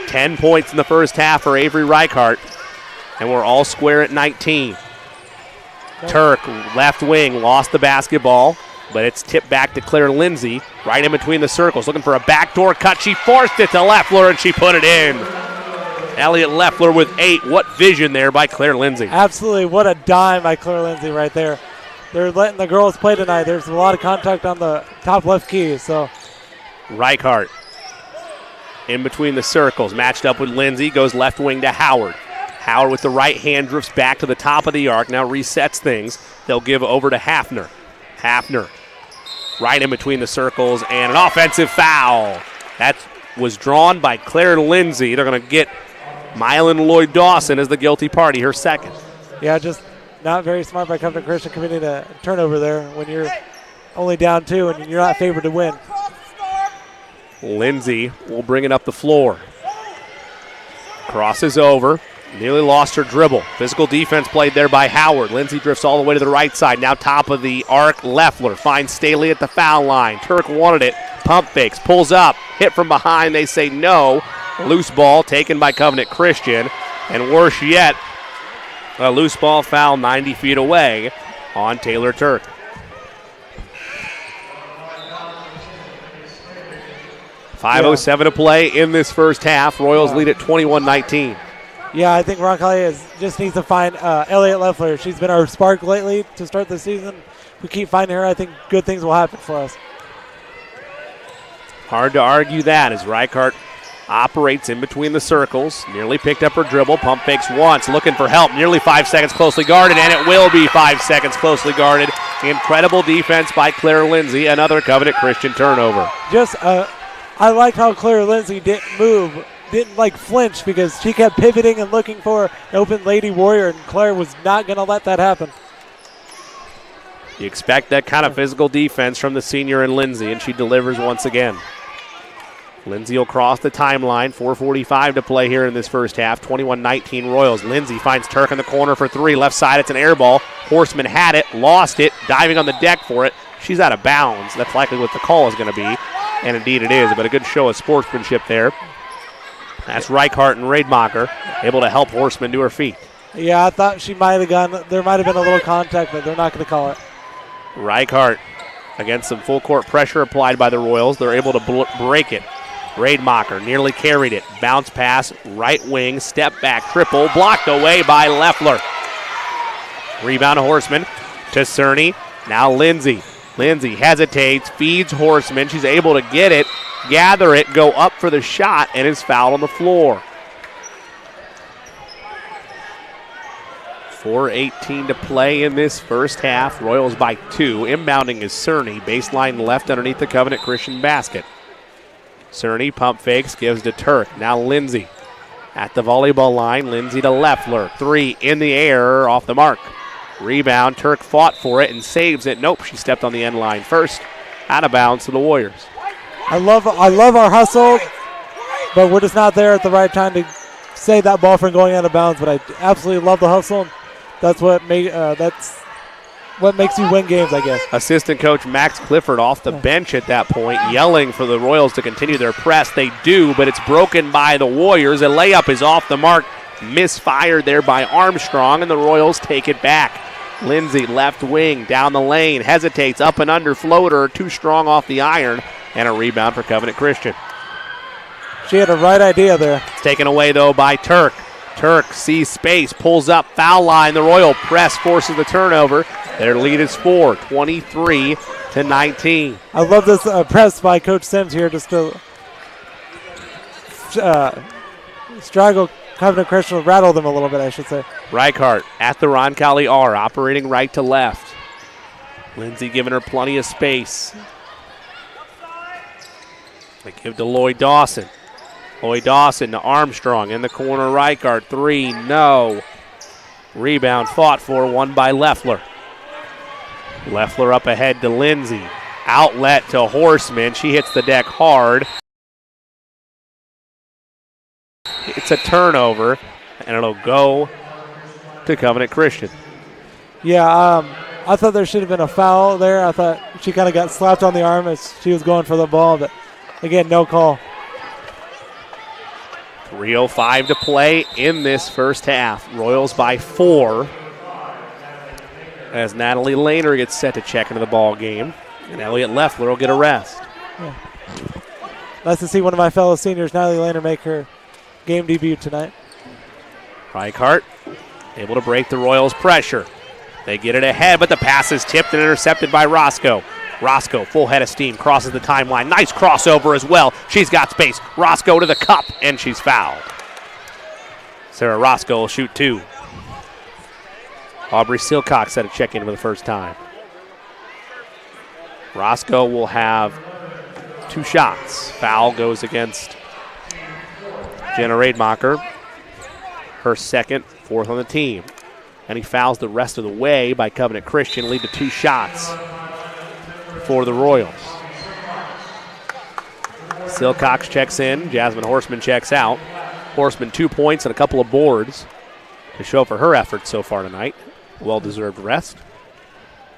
10 points in the first half for Avery Reichart, and we're all square at 19. Turk, left wing, lost the basketball, but it's tipped back to Claire Lindsay, right in between the circles, looking for a backdoor cut. She forced it to Leffler, and she put it in. Elliot Leffler with 8. What vision there by Claire Lindsay. Absolutely. What a dime by Claire Lindsay right there. They're letting the girls play tonight. There's a lot of contact on the top left key. So Reichart in between the circles, matched up with Lindsay, goes left wing to Howard. Howard with the right hand drifts back to the top of the arc, now resets things. They'll give over to Hafner. Hafner right in between the circles, and an offensive foul. That was drawn by Claire Lindsay. They're going to get Mylan Lloyd Dawson as the guilty party, her second. Yeah, just not very smart by Covenant Christian committing a turnover there when you're only down 2 and you're not favored to win. Lindsay will bring it up the floor. Crosses over. Nearly lost her dribble. Physical defense played there by Howard. Lindsay drifts all the way to the right side. Now top of the arc. Leffler finds Staley at the foul line. Turk wanted it. Pump fakes. Pulls up. Hit from behind. They say no. Loose ball taken by Covenant Christian. And worse yet, a loose ball foul 90 feet away on Taylor Turk. .507 to play in this first half. Royals lead at 21-19. Yeah, I think Roncalli just needs to find Elliot Leffler. She's been our spark lately to start the season. If we keep finding her, I think good things will happen for us. Hard to argue that as Reichart operates in between the circles. Nearly picked up her dribble. Pump fakes once. Looking for help. Nearly 5 seconds closely guarded, and it will be 5 seconds closely guarded. Incredible defense by Claire Lindsay. Another Covenant Christian turnover. I liked how Claire Lindsay didn't move. Didn't flinch because she kept pivoting and looking for an open Lady Warrior, and Claire was not going to let that happen. You expect that kind of physical defense from the senior in Lindsay, and she delivers once again. Lindsay will cross the timeline. 4:45 to play here in this first half. 21-19 Royals. Lindsay finds Turk in the corner for 3. Left side, it's an air ball. Horseman had it, lost it, diving on the deck for it. She's out of bounds. That's likely what the call is going to be, and indeed it is, but a good show of sportsmanship there. That's Reichart and Rademacher able to help Horseman to her feet. Yeah, I thought she might have gone. There might have been a little contact, but they're not going to call it. Reichart against some full court pressure applied by the Royals. They're able to break it. Rademacher nearly carried it. Bounce pass, right wing, step back, triple, blocked away by Leffler. Rebound Horseman to Cerny. Now Lindsay. Lindsay hesitates, feeds Horseman. She's able to get it, gather it, go up for the shot, and is fouled on the floor. 4:18 to play in this first half. Royals by 2. Inbounding is Cerny. Baseline left underneath the Covenant Christian basket. Cerny pump fakes, gives to Turk. Now Lindsay at the volleyball line. Lindsay to Leffler. 3 in the air, off the mark. Rebound. Turk fought for it and saves it. Nope, she stepped on the end line first. Out of bounds to the Warriors. I love our hustle, but we're just not there at the right time to save that ball from going out of bounds. But I absolutely love the hustle. That's what makes you win games, I guess. Assistant coach Max Clifford off the bench at that point, yelling for the Royals to continue their press. They do, but it's broken by the Warriors. A layup is off the mark Misfired there by Armstrong, and the Royals take it back. Lindsay, left wing, down the lane, hesitates, up and under floater, too strong off the iron, and a rebound for Covenant Christian. She had a right idea there. It's taken away, though, by Turk. Turk sees space, pulls up, foul line. The Royal press forces the turnover. Their lead is 4, 23-19. I love this press by Coach Sims here just to straggle Covenant Christian, rattle them a little bit, I should say. Reichart at the Roncalli R, operating right to left. Lindsay giving her plenty of space. They give to Lloyd Dawson. Lloyd Dawson to Armstrong in the corner. Reichart, 3, no. Rebound fought for, won by Leffler. Leffler up ahead to Lindsay. Outlet to Horseman. She hits the deck hard. It's a turnover, and it'll go to Covenant Christian. Yeah, I thought there should have been a foul there. I thought she kind of got slapped on the arm as she was going for the ball, but again, no call. 3:05 to play in this first half. Royals by 4 as Natalie Lehner gets set to check into the ball game, and Elliot Leffler will get a rest. Yeah. Nice to see one of my fellow seniors, Natalie Lehner, make her game debut tonight. Reichart able to break the Royals' pressure. They get it ahead, but the pass is tipped and intercepted by Roscoe. Roscoe, full head of steam, crosses the timeline. Nice crossover as well. She's got space. Roscoe to the cup, and she's fouled. Sarah Roscoe will shoot 2. Aubrey Silcox set a check in for the first time. Roscoe will have 2 shots. Foul goes against Jenna Rademacher. Her second, 4th on the team. And he fouls the rest of the way by Covenant Christian, lead to 2 shots for the Royals. Silcox checks in. Jasmine Horseman checks out. Horseman 2 points and a couple of boards to show for her efforts so far tonight. Well-deserved rest.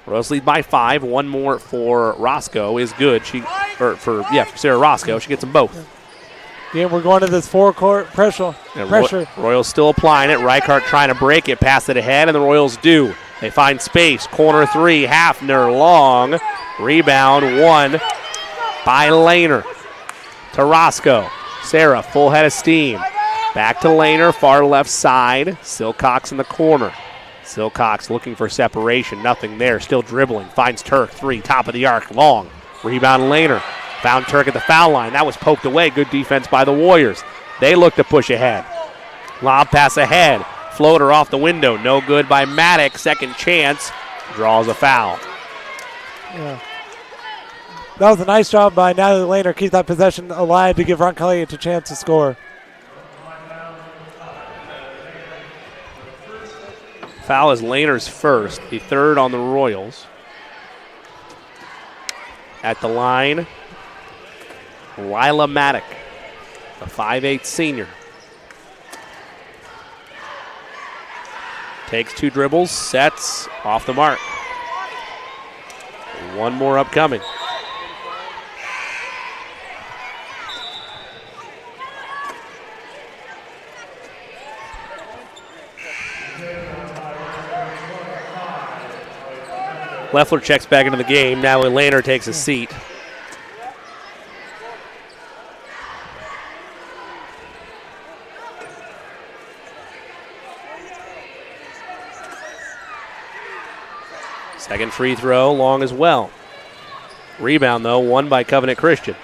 Royals lead by 5. One more for Roscoe is good. For Sarah Roscoe. She gets them both. Yeah, we're going to this four-court pressure. Royals still applying it. Reichart trying to break it, pass it ahead, and the Royals do. They find space. Corner 3, Hafner long. Rebound 1 by Lehner to Roscoe. Sarah, full head of steam. Back to Lehner, far left side. Silcox in the corner. Silcox looking for separation. Nothing there. Still dribbling. Finds Turk. 3, top of the arc. Long. Rebound Lehner. Found Turk at the foul line. That was poked away. Good defense by the Warriors. They look to push ahead. Lob pass ahead. Floater off the window. No good by Maddox. Second chance. Draws a foul. Yeah. That was a nice job by Natalie Lehner. Keep that possession alive to give Roncalli a chance to score. Foul is Lehner's first. The 3rd on the Royals. At the line, Lila Maddock, a 5'8" senior. Takes 2 dribbles, sets, off the mark. One more upcoming. Leffler checks back into the game. Natalie Lehner takes a seat. Second free throw, long as well. Rebound, though, won by Covenant Christian.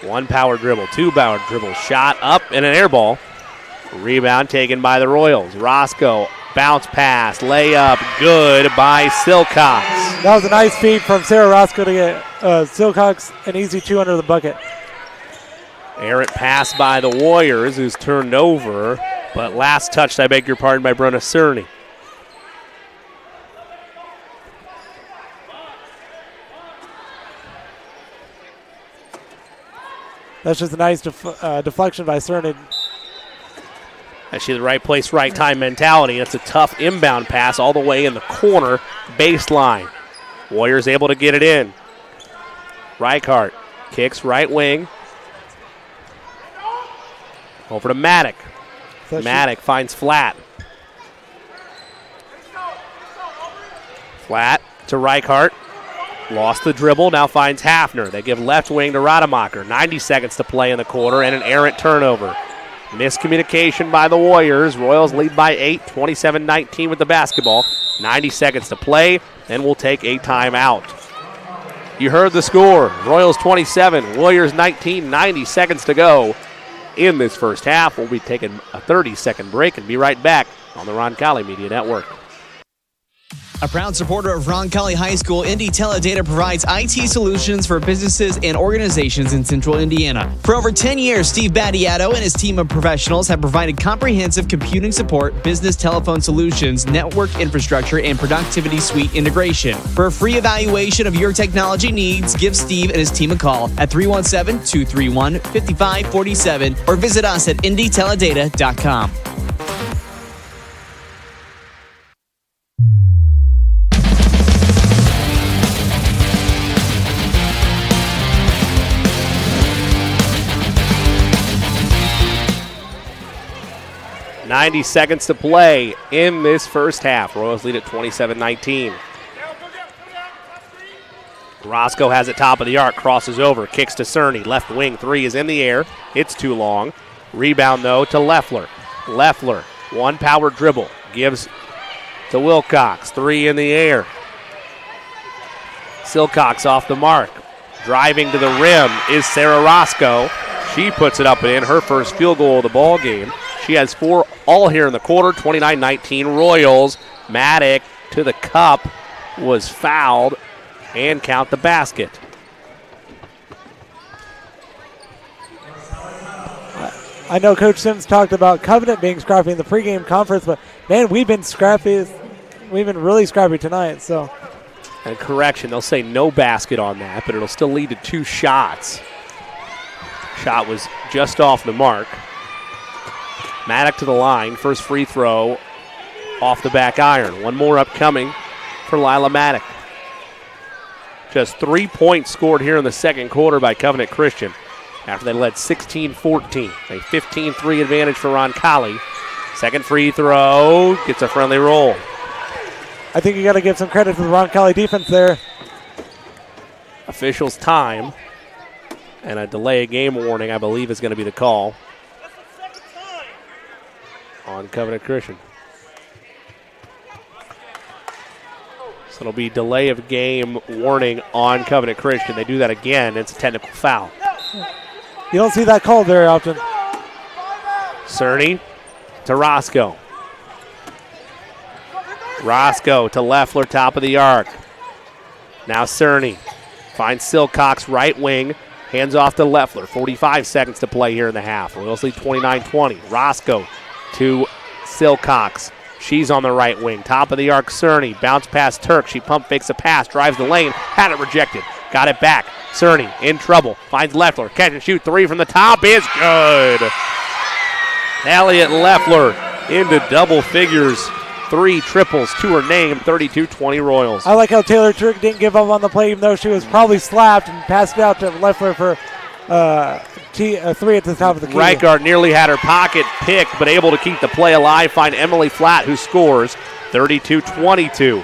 1 power dribble, 2 power dribble, shot up and an air ball. Rebound taken by the Royals. Roscoe, bounce pass, layup, good by Silcox. That was a nice feed from Sarah Roscoe to get Silcox an easy 2 under the bucket. Errant pass by the Warriors, who's turned over, but last touched, I beg your pardon, by Brenna Cerny. That's just a nice deflection by Cerny. Actually, the right place, right time mentality. It's a tough inbound pass all the way in the corner baseline. Warriors able to get it in. Reichart kicks right wing. Over to Maddock. So Maddock finds Flat. Flat to Reichart. Lost the dribble, now finds Hafner. They give left wing to Rademacher. 90 seconds to play in the quarter and an errant turnover. Miscommunication by the Warriors. Royals lead by 8, 27-19 with the basketball. 90 seconds to play, and we'll take a timeout. You heard the score. Royals 27, Warriors 19, 90 seconds to go in this first half. We'll be taking a 30-second break and be right back on the Roncalli Media Network. A proud supporter of Roncalli High School, Indy Teledata provides IT solutions for businesses and organizations in central Indiana. For over 10 years, Steve Battiato and his team of professionals have provided comprehensive computing support, business telephone solutions, network infrastructure, and productivity suite integration. For a free evaluation of your technology needs, give Steve and his team a call at 317-231-5547 or visit us at indyteledata.com. .90 seconds to play in this first half. Royals lead at 27-19. Roscoe has it top of the arc, crosses over, kicks to Cerny. Left wing, three is in the air. It's too long. Rebound, though, to Leffler. Leffler, one power dribble, gives to Wilcox. Three in the air. Silcox off the mark. Driving to the rim is Sarah Roscoe. She puts it up and in, her first field goal of the ball game. She has 4 all here in the quarter, 29-19 Royals. Maddock to the cup, was fouled, and count the basket. I know Coach Sims talked about Covenant being scrappy in the pregame conference, but, man, we've been scrappy. We've been really scrappy tonight. So, And correction, they'll say no basket on that, but it'll still lead to 2 shots. Shot was just off the mark. Maddock to the line. First free throw off the back iron. One more upcoming for Lila Maddock. Just 3 points scored here in the second quarter by Covenant Christian after they led 16-14. A 15-3 advantage for Roncalli. Second free throw gets a friendly roll. I think you got to give some credit to the Roncalli defense there. Officials time and a delay of game warning, I believe, is going to be the call on Covenant Christian. So it'll be delay of game warning on Covenant Christian. They do that again, it's a technical foul. You don't see that called very often. Cerny to Roscoe. Roscoe to Leffler, top of the arc. Now Cerny finds Silcox right wing. Hands off to Leffler. 45 seconds to play here in the half. Royals lead 29-20. Roscoe to Silcox. She's on the right wing. Top of the arc, Cerny. Bounce past Turk. She pump fakes a pass. Drives the lane. Had it rejected. Got it back. Cerny in trouble. Finds Leffler. Catch and shoot. 3 from the top is good. Elliott Leffler into double figures. 3 triples to her name. 32-20 Royals. I like how Taylor Turk didn't give up on the play, even though she was probably slapped, and passed it out to Leffler for a 3 at the top of the key. Reichart nearly had her pocket picked, but able to keep the play alive. Find Emily Flatt, who scores 32-22.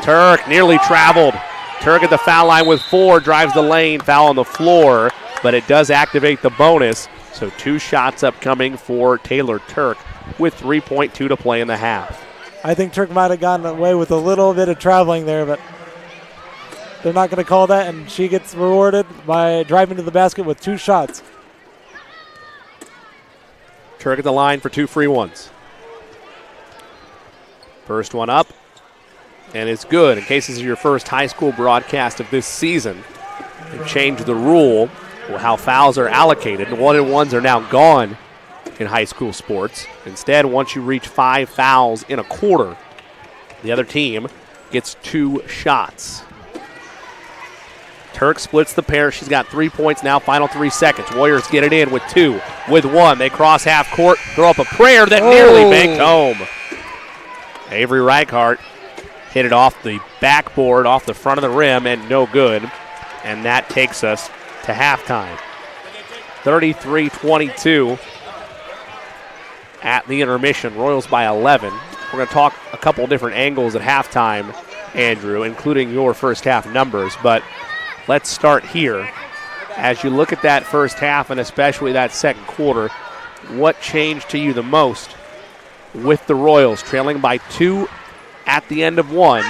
Turk nearly traveled. Turk at the foul line with 4, drives the lane, foul on the floor, but it does activate the bonus. So 2 shots upcoming for Taylor Turk with 3.2 to play in the half. I think Turk might have gotten away with a little bit of traveling there, but they're not going to call that, and she gets rewarded by driving to the basket with 2 shots. Turk at the line for 2 free ones. First one up, and it's good. In case this is your first high school broadcast of this season, they've changed the rule how fouls are allocated. 1-and-1s are now gone in high school sports. Instead, once you reach 5 fouls in a quarter, the other team gets 2 shots. Turk splits the pair. She's got 3 points now, final 3 seconds. Warriors get it in with 2, with 1. They cross half court, throw up a prayer that nearly banked home. Avery Reichart hit it off the backboard, off the front of the rim, and no good. And that takes us to halftime. 33-22. at the intermission. Royals by 11. We're going to talk a couple different angles at halftime, Andrew, including your first half numbers. But let's start here. As you look at that first half and especially that second quarter, what changed to you the most with the Royals trailing by 2 at the end of 1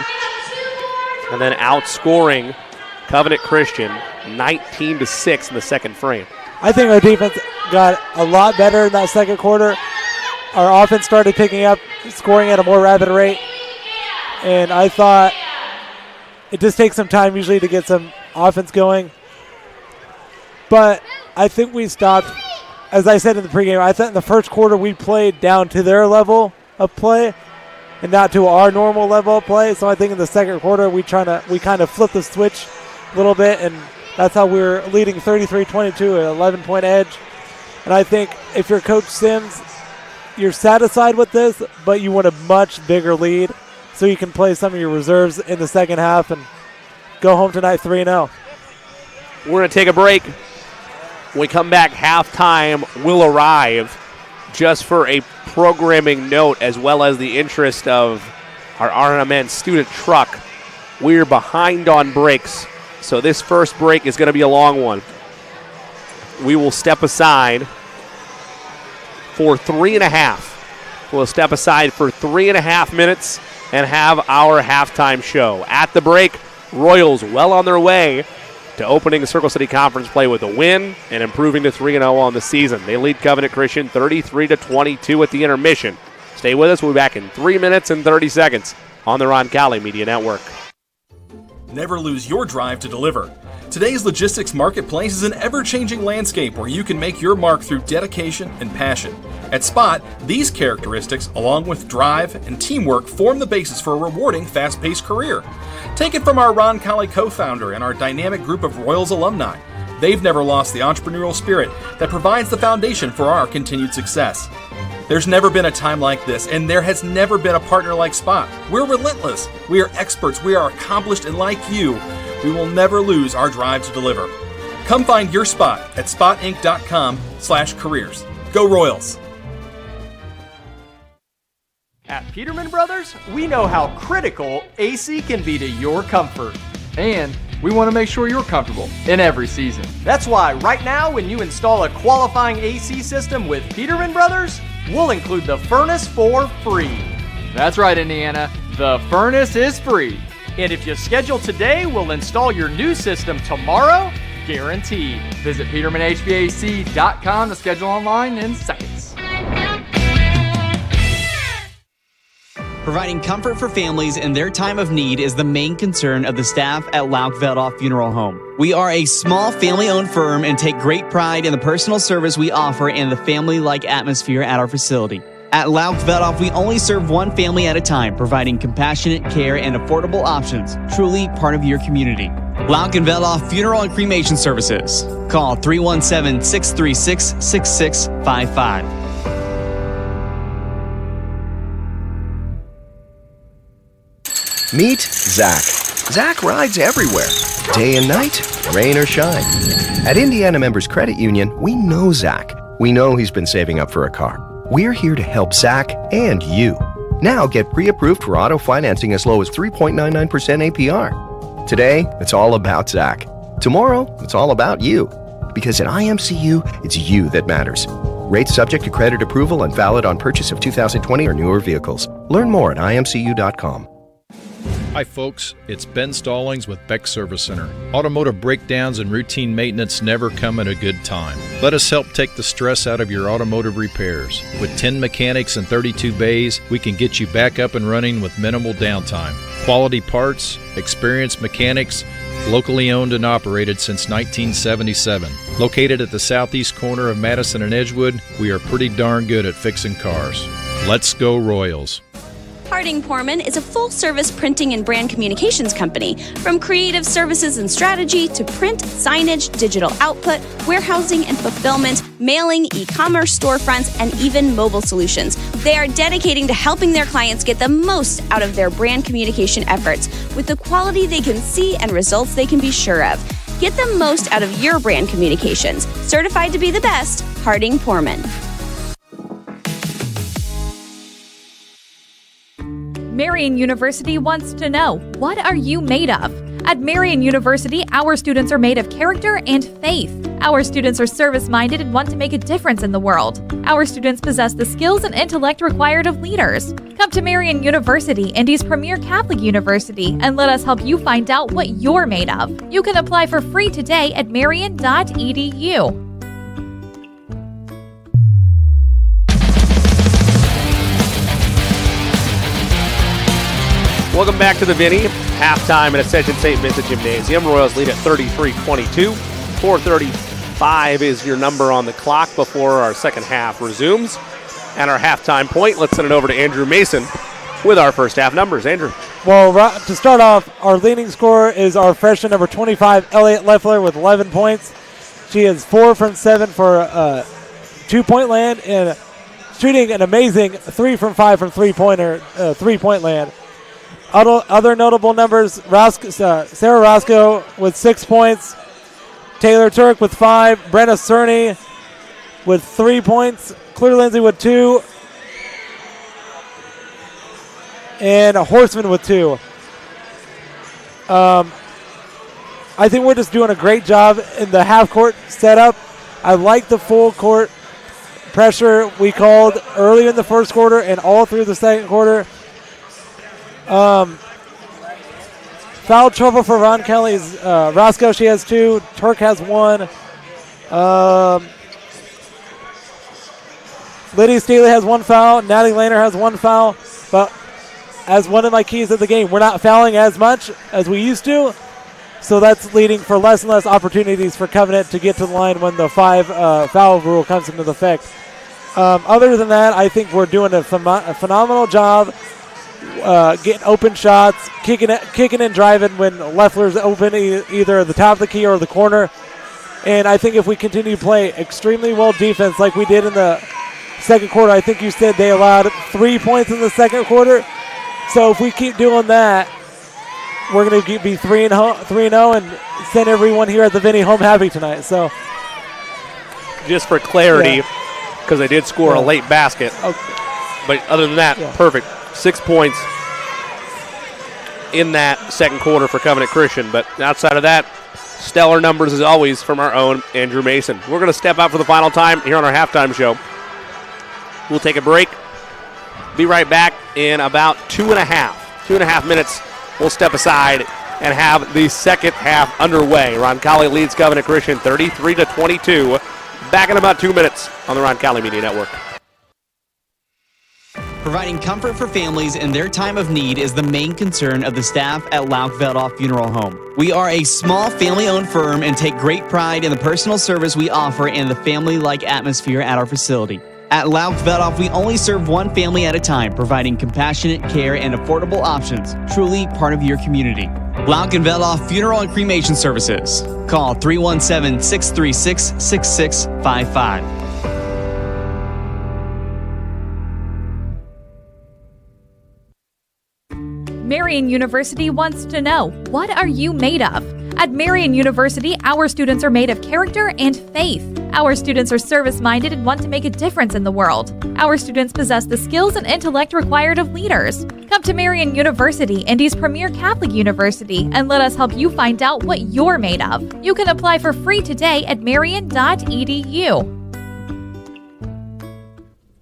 and then outscoring Covenant Christian 19-6 in the second frame? I think our defense got a lot better in that second quarter. Our offense started picking up, scoring at a more rapid rate. And I thought it just takes some time usually to get some offense going. But I think we stopped, as I said in the pregame, I thought in the first quarter we played down to their level of play and not to our normal level of play. So I think in the second quarter we kind of flipped the switch a little bit, and that's how we were leading 33-22 at an 11-point edge. And I think if you're Coach Sims, you're satisfied with this, but you want a much bigger lead so you can play some of your reserves in the second half and go home tonight 3-0. We're going to take a break. When we come back, halftime will arrive. Just for a programming note, as well as the interest of our RMN student truck, we're behind on breaks, so this first break is going to be a long one. We will step aside for 3.5. We'll step aside for 3.5 minutes and have our halftime show. At the break, Royals well on their way to opening the Circle City Conference play with a win and improving to 3-0 on the season. They lead Covenant Christian 33-22 at the intermission. Stay with us. We'll be back in 3 minutes and 30 seconds on the Roncalli Media Network. Never lose your drive to deliver. Today's logistics marketplace is an ever-changing landscape where you can make your mark through dedication and passion. At Spot, these characteristics, along with drive and teamwork, form the basis for a rewarding, fast-paced career. Take it from our Roncalli co-founder and our dynamic group of Royals alumni. They've never lost the entrepreneurial spirit that provides the foundation for our continued success. There's never been a time like this, and there has never been a partner like Spot. We're relentless, we are experts, we are accomplished, and like you, we will never lose our drive to deliver. Come find your spot at spotinc.com/careers. Go Royals! At Peterman Brothers, we know how critical AC can be to your comfort. And we want to make sure you're comfortable in every season. That's why right now when you install a qualifying AC system with Peterman Brothers, we'll include the furnace for free. That's right, Indiana. The furnace is free. And if you schedule today, we'll install your new system tomorrow, guaranteed. Visit PetermanHVAC.com to schedule online in seconds. Providing comfort for families in their time of need is the main concern of the staff at Lauk Veldoff Funeral Home. We are a small family-owned firm and take great pride in the personal service we offer and the family-like atmosphere at our facility. At Lauk Veldoff, we only serve one family at a time, providing compassionate care and affordable options, truly part of your community. Lauk and Veldoff Funeral and Cremation Services. Call 317-636-6655. Meet Zach. Zach rides everywhere, day and night, rain or shine. At Indiana Members Credit Union, we know Zach. We know he's been saving up for a car. We're here to help Zach and you. Now get pre-approved for auto financing as low as 3.99% APR. Today, it's all about Zach. Tomorrow, it's all about you. Because at IMCU, it's you that matters. Rates subject to credit approval and valid on purchase of 2020 or newer vehicles. Learn more at imcu.com. Hi folks, it's Ben Stallings with Beck Service Center. Automotive breakdowns and routine maintenance never come at a good time. Let us help take the stress out of your automotive repairs. With 10 mechanics and 32 bays, we can get you back up and running with minimal downtime. Quality parts, experienced mechanics, locally owned and operated since 1977. Located at the southeast corner of Madison and Edgewood, we are pretty darn good at fixing cars. Let's go Royals. Harding Porman is a full-service printing and brand communications company. From creative services and strategy to print, signage, digital output, warehousing and fulfillment, mailing, e-commerce storefronts, and even mobile solutions. They are dedicating to helping their clients get the most out of their brand communication efforts with the quality they can see and results they can be sure of. Get the most out of your brand communications. Certified to be the best, Harding Porman. Marian University wants to know, what are you made of? At Marian University, our students are made of character and faith. Our students are service-minded and want to make a difference in the world. Our students possess the skills and intellect required of leaders. Come to Marian University, Indy's premier Catholic university, and let us help you find out what you're made of. You can apply for free today at marian.edu. Welcome back to the Vinny. Halftime at Ascension St. Vincent Gymnasium. Royals lead at 33-22. 4:35 is your number on the clock before our second half resumes. And our halftime point, let's send it over to Andrew Mason with our first half numbers. Andrew. Well, to start off, our leading scorer is our freshman number 25, Elliot Leffler, with 11 points. She is 4 from 7 for 2-point land and shooting an amazing 3 from 5 from three-point land. Other notable numbers, Sarah Roscoe with 6 points, Taylor Turk with 5, Brenna Cerny with 3 points, Claire Lindsay with 2, and a Horseman with 2. I think we're just doing a great job in the half-court setup. I like the full court pressure we called early in the first quarter and all through the second quarter. Foul trouble for Roncalli's Roscoe. She has 2. Turk has 1. Lydia Steele has 1 foul. Natalie Lehner has 1 foul. But as one of my keys of the game, we're not fouling as much as we used to. So that's leading for less and less opportunities for Covenant to get to the line when the 5 foul rule comes into effect. Other than that, I think we're doing a phenomenal job getting open shots, kicking and driving when Leffler's open, either at the top of the key or the corner. And I think if we continue to play extremely well defense like we did in the second quarter, I think you said they allowed 3 points in the second quarter. So if we keep doing that, we're going to be 3-0 and send everyone here at the Vinny home happy tonight. So, just for clarity, because they did score a late basket. Okay. But other than that, perfect. 6 points in that second quarter for Covenant Christian. But outside of that, stellar numbers as always from our own Andrew Mason. We're going to step out for the final time here on our halftime show. We'll take a break. Be right back in about 2.5 minutes. We'll step aside and have the second half underway. Roncalli leads Covenant Christian 33-22. Back in about 2 minutes on the Roncalli Media Network. Providing comfort for families in their time of need is the main concern of the staff at Lauk-Veldoff Funeral Home. We are a small family-owned firm and take great pride in the personal service we offer and the family-like atmosphere at our facility. At Lauk-Veldoff, we only serve one family at a time, providing compassionate care and affordable options, truly part of your community. Lauk-Veldoff Funeral and Cremation Services. Call 317-636-6655. Marian University wants to know, what are you made of? At Marian University, our students are made of character and faith. Our students are service-minded and want to make a difference in the world. Our students possess the skills and intellect required of leaders. Come to Marian University, Indy's premier Catholic university, and let us help you find out what you're made of. You can apply for free today at marian.edu.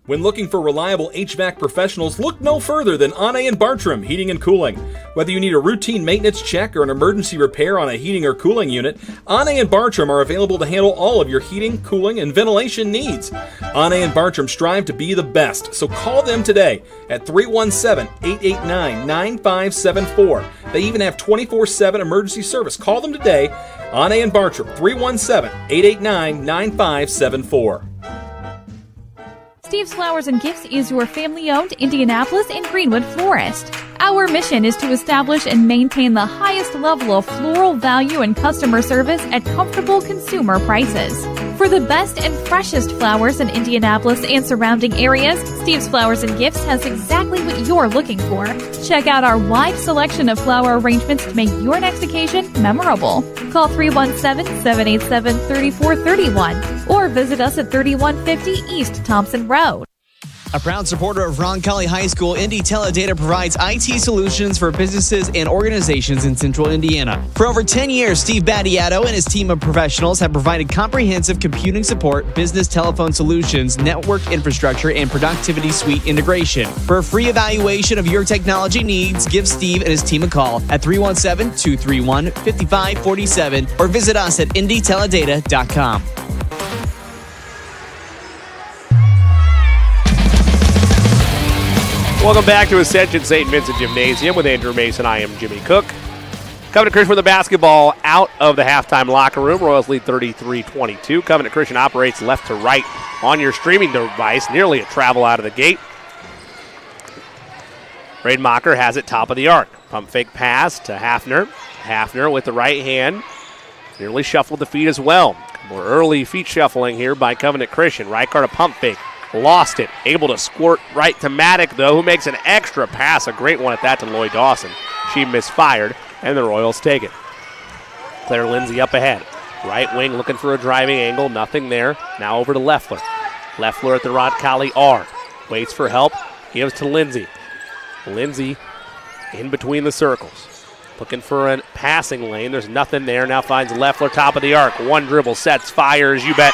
When looking for reliable HVAC professionals, look no further than Anne and Bartram Heating and Cooling. Whether you need a routine maintenance check or an emergency repair on a heating or cooling unit, Anne and Bartram are available to handle all of your heating, cooling, and ventilation needs. Anne and Bartram strive to be the best, so call them today at 317-889-9574. They even have 24/7 emergency service. Call them today, Anne and Bartram, 317-889-9574. Steve's Flowers and Gifts is your family-owned Indianapolis and Greenwood florist. Our mission is to establish and maintain the highest level of floral value and customer service at comfortable consumer prices. For the best and freshest flowers in Indianapolis and surrounding areas, Steve's Flowers and Gifts has exactly what you're looking for. Check out our wide selection of flower arrangements to make your next occasion memorable. Call 317-787-3431 or visit us at 3150 East Thompson Road. A proud supporter of Roncalli High School, Indy Teledata provides IT solutions for businesses and organizations in central Indiana. For over 10 years, Steve Battiato and his team of professionals have provided comprehensive computing support, business telephone solutions, network infrastructure, and productivity suite integration. For a free evaluation of your technology needs, give Steve and his team a call at 317-231-5547 or visit us at indyteledata.com. Welcome back to Ascension St. Vincent Gymnasium with Andrew Mason. I am Jimmy Cook. Covenant Christian with the basketball out of the halftime locker room. Royals lead 33-22. Covenant Christian operates left to right on your streaming device. Nearly a travel out of the gate. Rademacher has it top of the arc. Pump fake pass to Hafner. Hafner with the right hand. Nearly shuffled the feet as well. More early feet shuffling here by Covenant Christian. Reichard a pump fake. Lost it. Able to squirt right to Maddock, though, who makes an extra pass. A great one at that to Lloyd Dawson. She misfired, and the Royals take it. Claire Lindsay up ahead. Right wing looking for a driving angle. Nothing there. Now over to Leffler. Leffler at the Roncalli R. Waits for help. Gives to Lindsay. Lindsay in between the circles. Looking for a passing lane. There's nothing there. Now finds Leffler top of the arc. One dribble. Sets. Fires. You bet.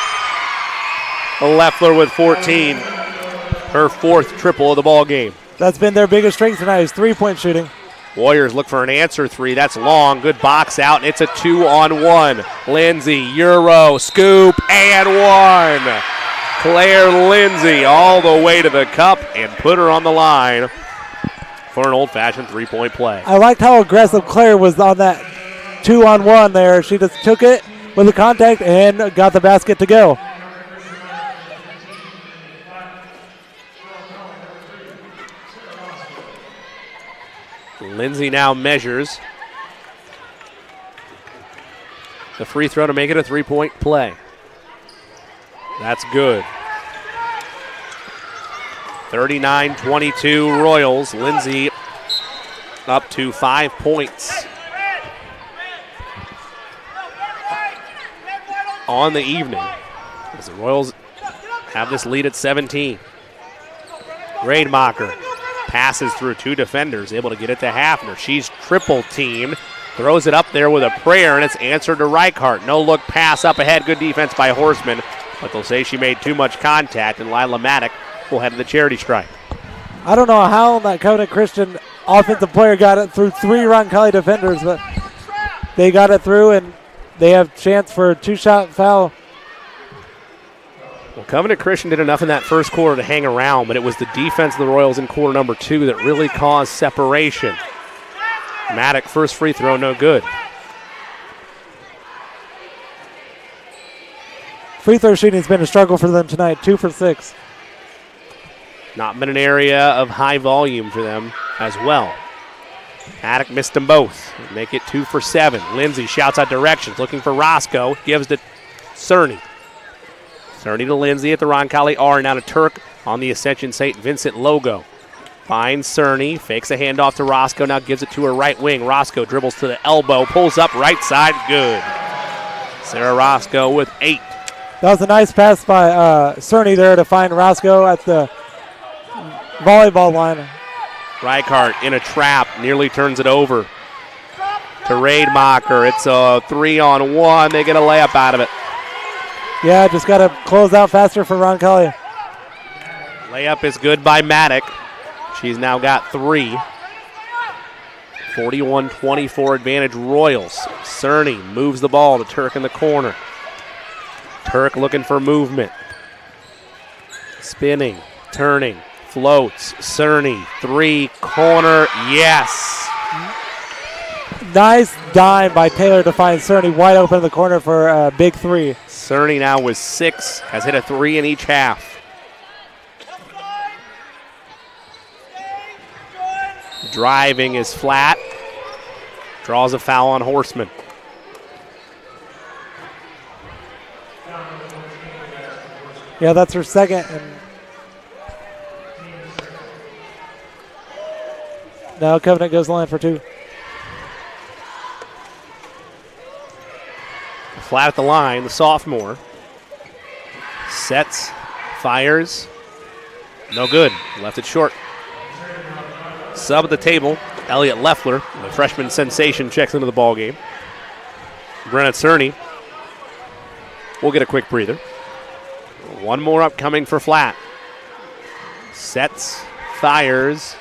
Leffler with 14, her fourth triple of the ball game. That's been their biggest strength tonight is three-point shooting. Warriors look for an answer three. That's long. Good box out, and it's a 2-on-1. Lindsay, Euro, scoop, and one. Claire Lindsay all the way to the cup and put her on the line for an old-fashioned three-point play. I liked how aggressive Claire was on that 2-on-1 there. She just took it with the contact and got the basket to go. Lindsay now measures the free throw to make it a three-point play. That's good. 39-22 Royals. Lindsay up to 5 points on the evening as the Royals have this lead at 17. Rademacher passes through two defenders, able to get it to Hafner. She's triple teamed, throws it up there with a prayer, and it's answered to Reichart. No look pass up ahead. Good defense by Horseman, but they'll say she made too much contact, and Lila Maddock will head to the charity stripe. I don't know how that Covenant Christian offensive player got it through three Roncalli defenders, but they got it through, and they have chance for a two-shot foul. Well, Covenant Christian did enough in that first quarter to hang around, but it was the defense of the Royals in quarter number 2 that really caused separation. Maddock, first free throw, no good. Free throw shooting has been a struggle for them tonight, 2 for 6. Not been an area of high volume for them as well. Maddock missed them both. Make it 2 for 7. Lindsay shouts out directions, looking for Roscoe, gives to Cerny. Cerny to Lindsay at the Roncalli R, now to Turk on the Ascension St. Vincent logo. Finds Cerny, fakes a handoff to Roscoe, now gives it to her right wing. Roscoe dribbles to the elbow, pulls up right side, good. Sarah Roscoe with 8. That was a nice pass by Cerny there to find Roscoe at the volleyball line. Reichart in a trap, nearly turns it over to Rademacher. It's a 3-on-1. They get a layup out of it. Yeah, just got to close out faster for Roncalli. Layup is good by Maddock. She's now got 3. 41-24 advantage Royals. Cerny moves the ball to Turk in the corner. Turk looking for movement. Spinning, turning, floats. Cerny, 3, corner, yes. Nice dime by Taylor to find Cerny wide open in the corner for a big 3. Cerny now with 6, has hit a 3 in each half. Driving is flat. Draws a foul on Horseman. Yeah, that's her second. And now Covenant goes line for 2. Flat at the line, the sophomore. Sets, fires, No good. Left it short. Sub at the table, Elliot Leffler, the freshman sensation, checks into the ball game. Brenna Cerny will get a quick breather. One more upcoming for Flat. Sets, fires,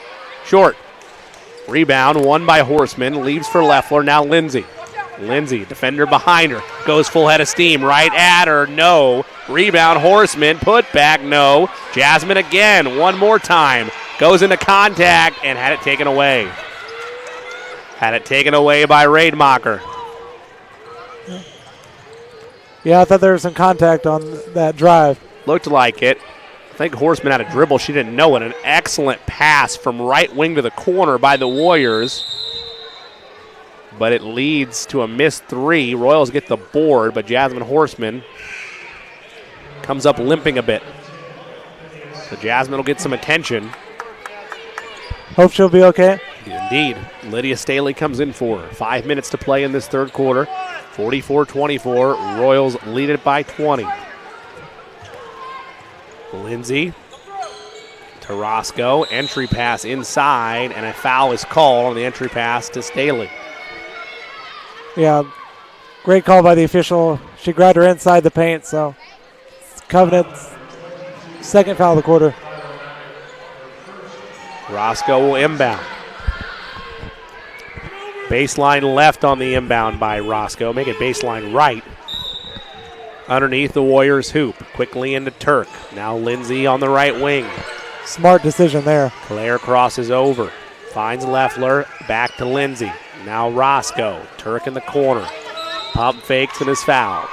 short. Rebound, won by Horseman, leaves for Leffler, now Lindsay. Lindsay, defender behind her, goes full head of steam, right at her, no. Rebound, Horseman, put back, no. Jasmine again, one more time. Goes into contact and had it taken away. Had it taken away by Rademacher. Yeah, I thought there was some contact on that drive. Looked like it. I think Horseman had a dribble. She didn't know it. An excellent pass from right wing to the corner by the Warriors. But it leads to a missed three. Royals get the board, but Jasmine Horseman comes up limping a bit. So Jasmine will get some attention. Hope she'll be okay. Indeed. Lydia Staley comes in for her. 5 minutes to play in this third quarter. 44-24. Royals lead it by 20. Lindsay to Roscoe. Entry pass inside, and a foul is called on the entry pass to Staley. Yeah, great call by the official. She grabbed her inside the paint, so it's Covenant's second foul of the quarter. Roscoe will inbound. Baseline left on the inbound by Roscoe. Make it baseline right. Underneath the Warriors hoop. Quickly into Turk. Now Lindsay on the right wing. Smart decision there. Claire crosses over. Finds Leffler. Back to Lindsay. Now Roscoe. Turk in the corner. Pump fakes and is fouled.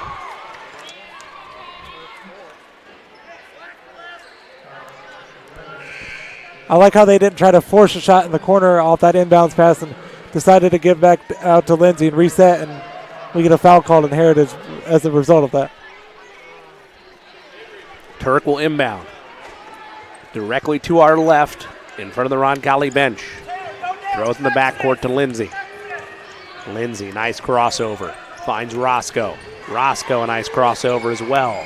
I like how they didn't try to force a shot in the corner off that inbounds pass and decided to give back out to Lindsay and reset, and we get a foul called in Heritage as a result of that. Turk will inbound. Directly to our left in front of the Roncalli bench. Throws in the backcourt to Lindsay. Lindsay, nice crossover. Finds Roscoe. Roscoe, a nice crossover as well.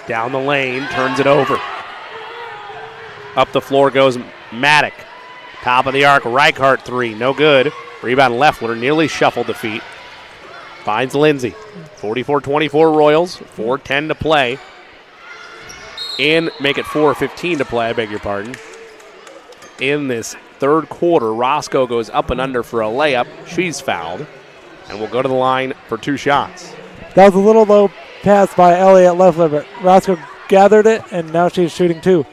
Down the lane, turns it over. Up the floor goes Maddock. Top of the arc, Reichart three, no good. Rebound Leffler, nearly shuffled the feet. Finds Lindsay. 44-24 Royals, 4:10 to play. And make it 4:15 to play, I beg your pardon. In this third quarter, Roscoe goes up and under for a layup. She's fouled. And will go to the line for two shots. That was a little low pass by Elliot Leffler, but Roscoe gathered it, and now she's shooting two.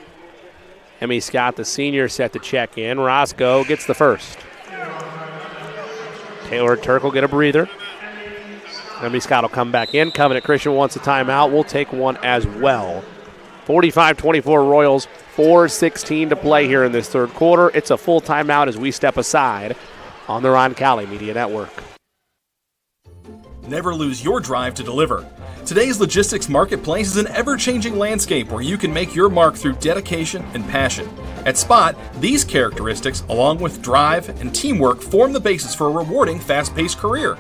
Emmy Scott, the senior, set to check in. Roscoe gets the first. Taylor Turk will get a breather. Emmy Scott will come back in. Covenant Christian wants a timeout. We'll take one as well. 45-24 Royals, 4:16 to play here in this third quarter. It's a full timeout as we step aside on the Roncalli Media Network. Never lose your drive to deliver. Today's logistics marketplace is an ever-changing landscape where you can make your mark through dedication and passion. At Spot, these characteristics, along with drive and teamwork, form the basis for a rewarding, fast-paced career.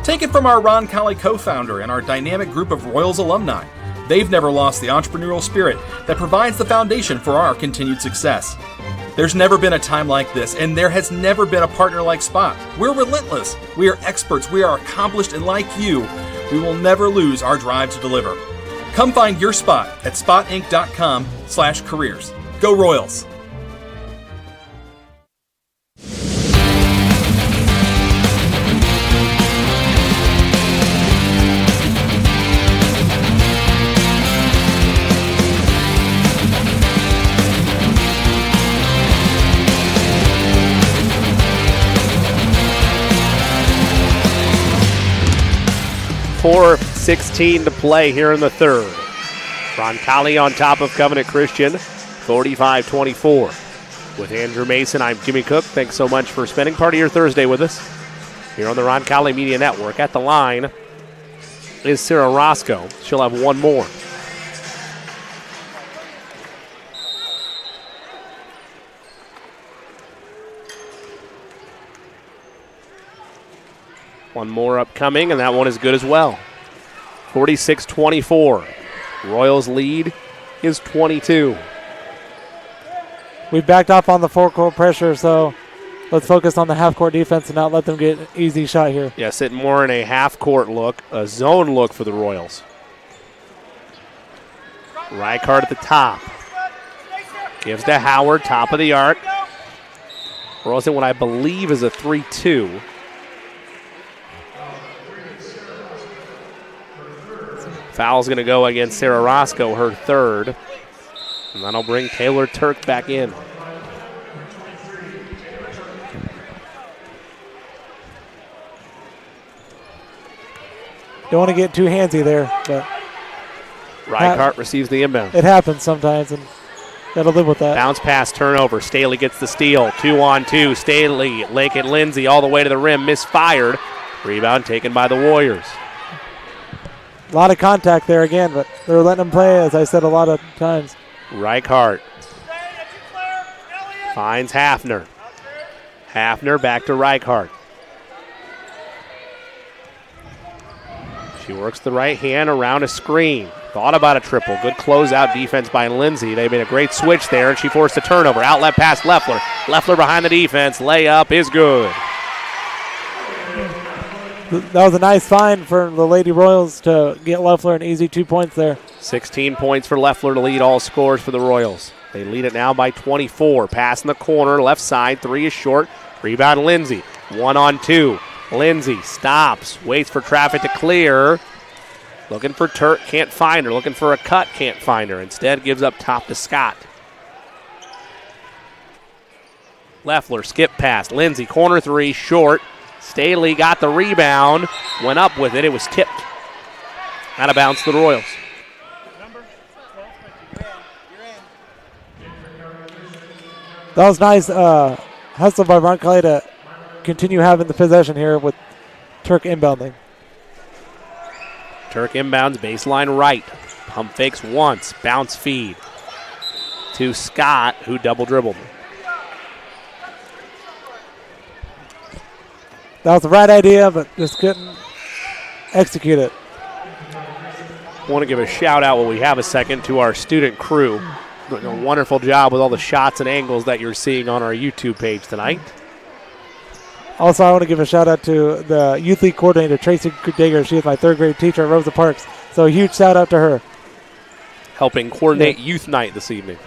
Take it from our Roncalli co-founder and our dynamic group of Royals alumni. They've never lost the entrepreneurial spirit that provides the foundation for our continued success. There's never been a time like this, and there has never been a partner like Spot. We're relentless, we are experts, we are accomplished, and like you, we will never lose our drive to deliver. Come find your spot at spotinc.com/careers. Go Royals! .4:16 to play here in the third. Roncalli on top of Covenant Christian, 45-24. With Andrew Mason, I'm Jimmy Cook. Thanks so much for spending part of your Thursday with us here on the Roncalli Media Network. At the line is Sarah Roscoe. She'll have one more. One more upcoming, and that one is good as well. 46-24. Royals lead is 22. We backed off on the four-court pressure, so let's focus on the half-court defense and not let them get an easy shot here. Yeah, sitting more in a half-court look, a zone look for the Royals. Reichard at the top. Gives to Howard, top of the arc. Royals in what I believe is a 3-2. Foul's going to go against Sarah Roscoe, her third. And that'll bring Taylor Turk back in. Don't want to get too handsy there, but Reichart receives the inbound. It happens sometimes, and got to live with that. Bounce pass, turnover. Staley gets the steal. 2-on-2. Staley, Lincoln Lindsay all the way to the rim. Misfired. Rebound taken by the Warriors. A lot of contact there again, but they're letting them play, as I said a lot of times. Reichart finds Hafner. Hafner back to Reichart. She works the right hand around a screen. Thought about a triple. Good closeout defense by Lindsay. They made a great switch there, and she forced a turnover. Outlet pass Leffler. Leffler behind the defense. Layup is good. That was a nice find for the Lady Royals to get Leffler an easy 2 points there. 16 points for Leffler to lead all scores for the Royals. They lead it now by 24. Pass in the corner, left side. 3 is short. Rebound Lindsay. 1-on-2. Lindsay stops, waits for traffic to clear. Looking for Turk, can't find her. Looking for a cut, can't find her. Instead gives up top to Scott. Leffler, skip pass. Lindsay, corner 3, short. Staley got the rebound, went up with it. It was tipped. Out of bounds to the Royals. That was nice hustle by Roncalli to continue having the possession here with Turk inbounding. Turk inbounds, baseline right. Pump fakes once, bounce feed to Scott, who double dribbled. That was the right idea, but just couldn't execute it. I want to give a shout out while we have a second to our student crew. Doing a wonderful job with all the shots and angles that you're seeing on our YouTube page tonight. Also, I want to give a shout out to the youth league coordinator, Tracy Digger. She is my third grade teacher at Rosa Parks. So a huge shout out to her. Helping coordinate youth night this evening.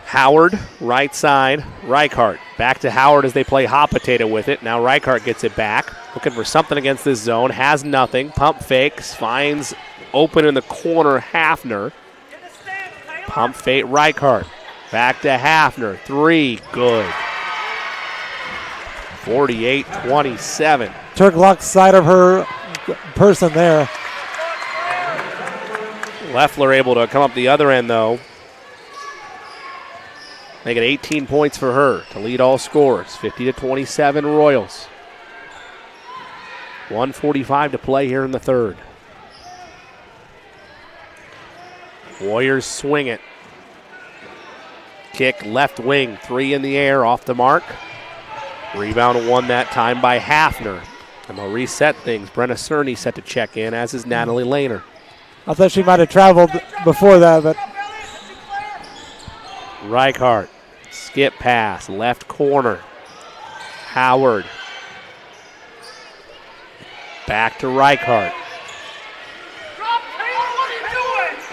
Howard, right side, Reichart. Back to Howard as they play hot potato with it. Now Reichart gets it back. Looking for something against this zone. Has nothing. Pump fakes. Finds open in the corner Hafner. Pump fake Reichart. Back to Hafner. 3. Good. 48-27. Turk locks side of her person there. Leffler able to come up the other end, though. Make it 18 points for her to lead all scores. 50-27 Royals. 1:45 to play here in the third. Warriors swing it. Kick left wing. 3 in the air off the mark. Rebound won that time by Hafner. And they'll reset things. Brenna Cerny set to check in, as is Natalie Lehner. I thought she might have traveled before that, but Reichart, skip pass, left corner. Howard. Back to Reichart.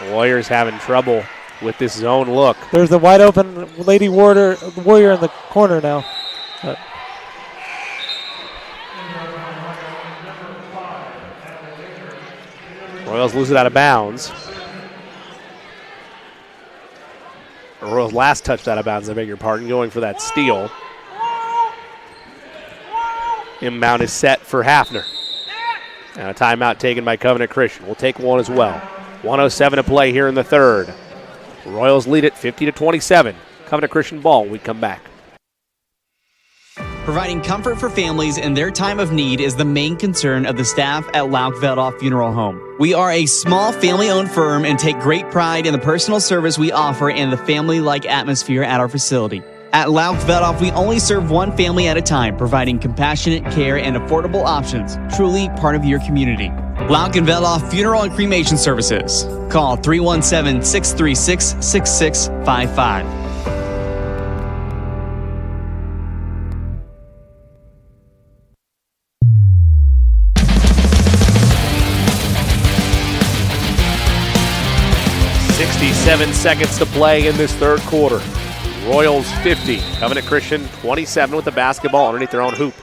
Warriors having trouble with this zone look. There's a wide open Lady Warrior in the corner now. Royals lose it out of bounds. Royals last touched out of bounds, I beg your pardon, going for that steal. Inbound is set for Hafner. And a timeout taken by Covenant Christian. We'll take one as well. 1:07 to play here in the third. Royals lead it 50-27. Covenant Christian ball when we come back. Providing comfort for families in their time of need is the main concern of the staff at Lauk Veldoff Funeral Home. We are a small family-owned firm and take great pride in the personal service we offer and the family-like atmosphere at our facility. At Lauk Veldoff, we only serve one family at a time, providing compassionate care and affordable options, truly part of your community. Laukenveloff Funeral and Cremation Services. Call 317-636-6655. Seconds to play in this third quarter. Royals 50, Covenant Christian 27 with the basketball underneath their own hoop.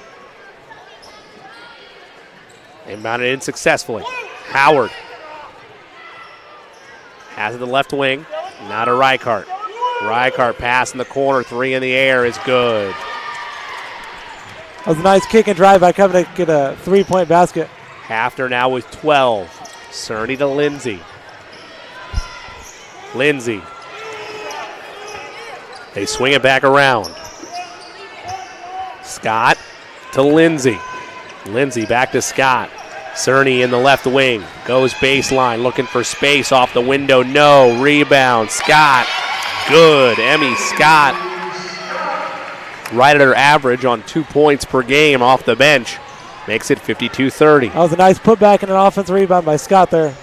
Inbounded in successfully. Howard has it to the left wing. Now to Reichardt. Reichardt pass in the corner, three in the air is good. That was a nice kick and drive by Covenant to get a 3-point basket. Hafner now with 12. Cerny to Lindsay. Lindsay. They swing it back around. Scott to Lindsay. Lindsay back to Scott. Cerny in the left wing. Goes baseline, looking for space off the window. No. Rebound. Scott. Good. Emmy Scott. Right at her average on 2 points per game off the bench. Makes it 52-30. That was a nice putback and an offensive rebound by Scott there.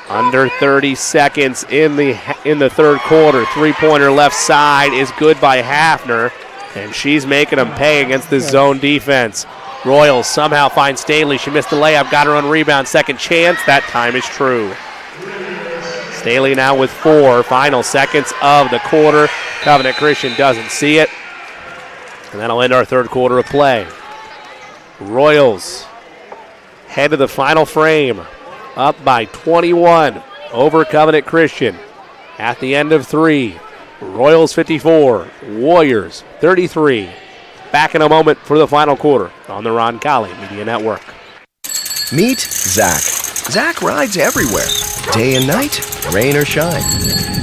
Under 30 seconds in the third quarter. Three-pointer left side is good by Hafner, and she's making them pay against the zone defense. Royals somehow find Staley. She missed the layup, got her own rebound. Second chance. That time is true. Staley now with 4. Final seconds of the quarter. Covenant Christian doesn't see it. And that'll end our third quarter of play. Royals head to the final frame. Up by 21 over Covenant Christian at the end of 3. Royals 54, Warriors 33. Back in a moment for the final quarter on the Roncalli Media Network. Meet Zach. Zach rides everywhere, day and night, rain or shine.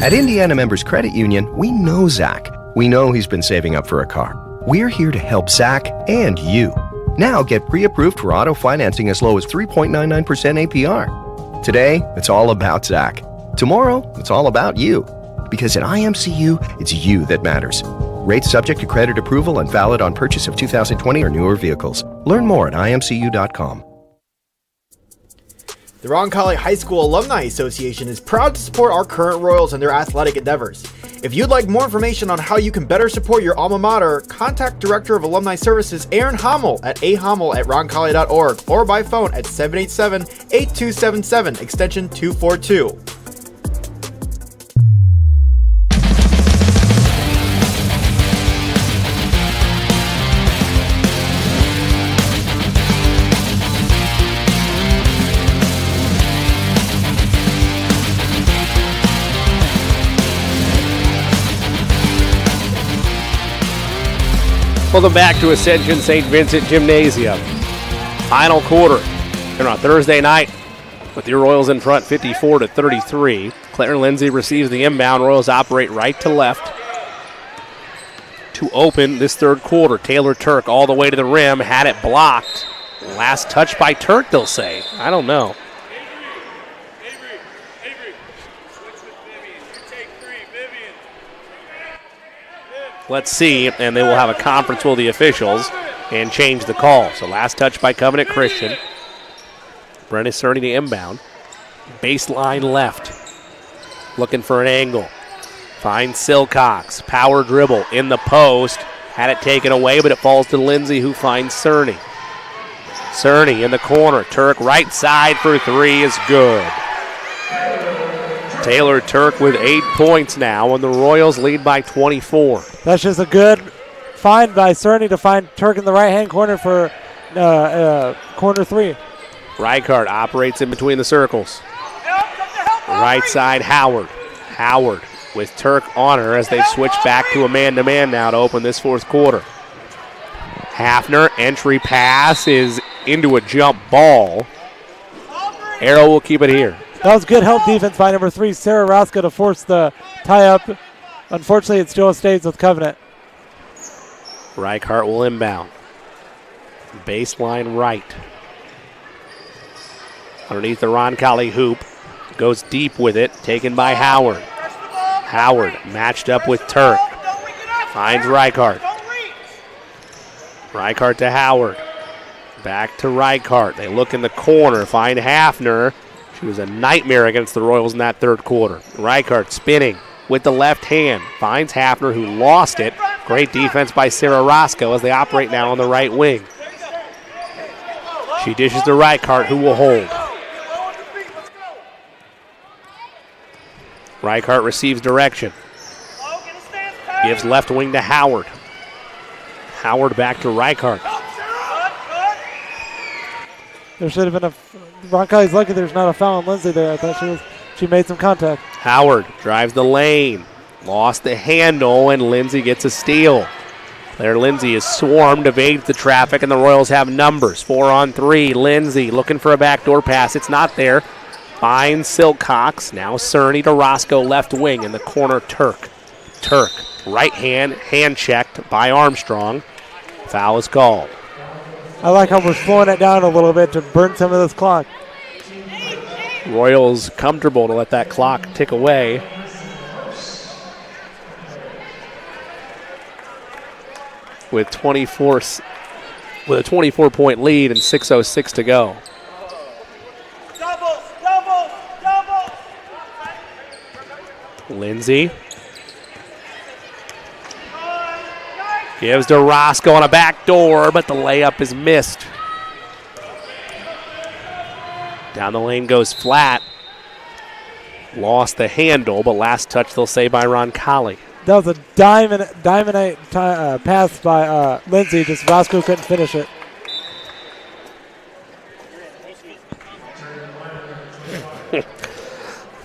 At Indiana Members Credit Union, we know Zach. We know he's been saving up for a car. We're here to help Zach and you. Now get pre-approved for auto financing as low as 3.99% APR. Today, it's all about Zach. Tomorrow, it's all about you. Because at IMCU, it's you that matters. Rates subject to credit approval and valid on purchase of 2020 or newer vehicles. Learn more at imcu.com. The Roncalli High School Alumni Association is proud to support our current Royals in their athletic endeavors. If you'd like more information on how you can better support your alma mater, contact Director of Alumni Services Aaron Hommel at ahommel@roncalli.org or by phone at 787-8277, extension 242. Welcome back to Ascension St. Vincent Gymnasium. Final quarter here on Thursday night with your Royals in front 54-33. Claire Lindsay receives the inbound. Royals operate right to left to open this third quarter. Taylor Turk all the way to the rim, had it blocked. Last touch by Turk, they'll say. I don't know. Let's see, and they will have a conference with the officials and change the call. So last touch by Covenant Christian. Brenna Cerny to inbound. Baseline left. Looking for an angle. Finds Silcox. Power dribble in the post. Had it taken away, but it falls to Lindsay, who finds Cerny. Cerny in the corner. Turk right side for 3 is good. Taylor Turk with 8 points now, and the Royals lead by 24. That's just a good find by Cerny to find Turk in the right-hand corner for corner 3. Reichardt operates in between the circles. Right side, Howard. Howard with Turk on her as they switch back to a man-to-man now to open this fourth quarter. Hafner, entry pass is into a jump ball. Arrow will keep it here. That was good help defense by number 3, Sarah Roscoe, to force the tie-up. Unfortunately, it still stays with Covenant. Reichardt will inbound. Baseline right. Underneath the Roncalli hoop. Goes deep with it, taken by Howard. Howard matched up with Turk. Finds Reichardt. Reichardt to Howard. Back to Reichart. They look in the corner, find Hafner. She was a nightmare against the Royals in that third quarter. Reichart spinning with the left hand. Finds Hafner, who lost it. Great defense by Sarah Roscoe as they operate now on the right wing. She dishes to Reichart, who will hold. Reichart receives direction. Gives left wing to Howard. Howard back to Reichart. There should have been Roncalli's lucky there's not a foul on Lindsay there. I thought she made some contact. Howard drives the lane. Lost the handle, and Lindsay gets a steal. Claire Lindsay is swarmed, evades the traffic, and the Royals have numbers. 4-on-3. Lindsay looking for a backdoor pass. It's not there. Finds Silcox. Now Cerny to Roscoe, left wing. In the corner, Turk. Turk, right hand checked by Armstrong. Foul is called. I like how we're slowing it down a little bit to burn some of this clock. Royals comfortable to let that clock tick away. With a 24-point lead and 6:06 to go. Lindsay gives to Roscoe on a back door, but the layup is missed. Down the lane goes Flat. Lost the handle, but last touch they'll say by Roncalli. That was a diamond pass by Lindsay. Just Roscoe couldn't finish it.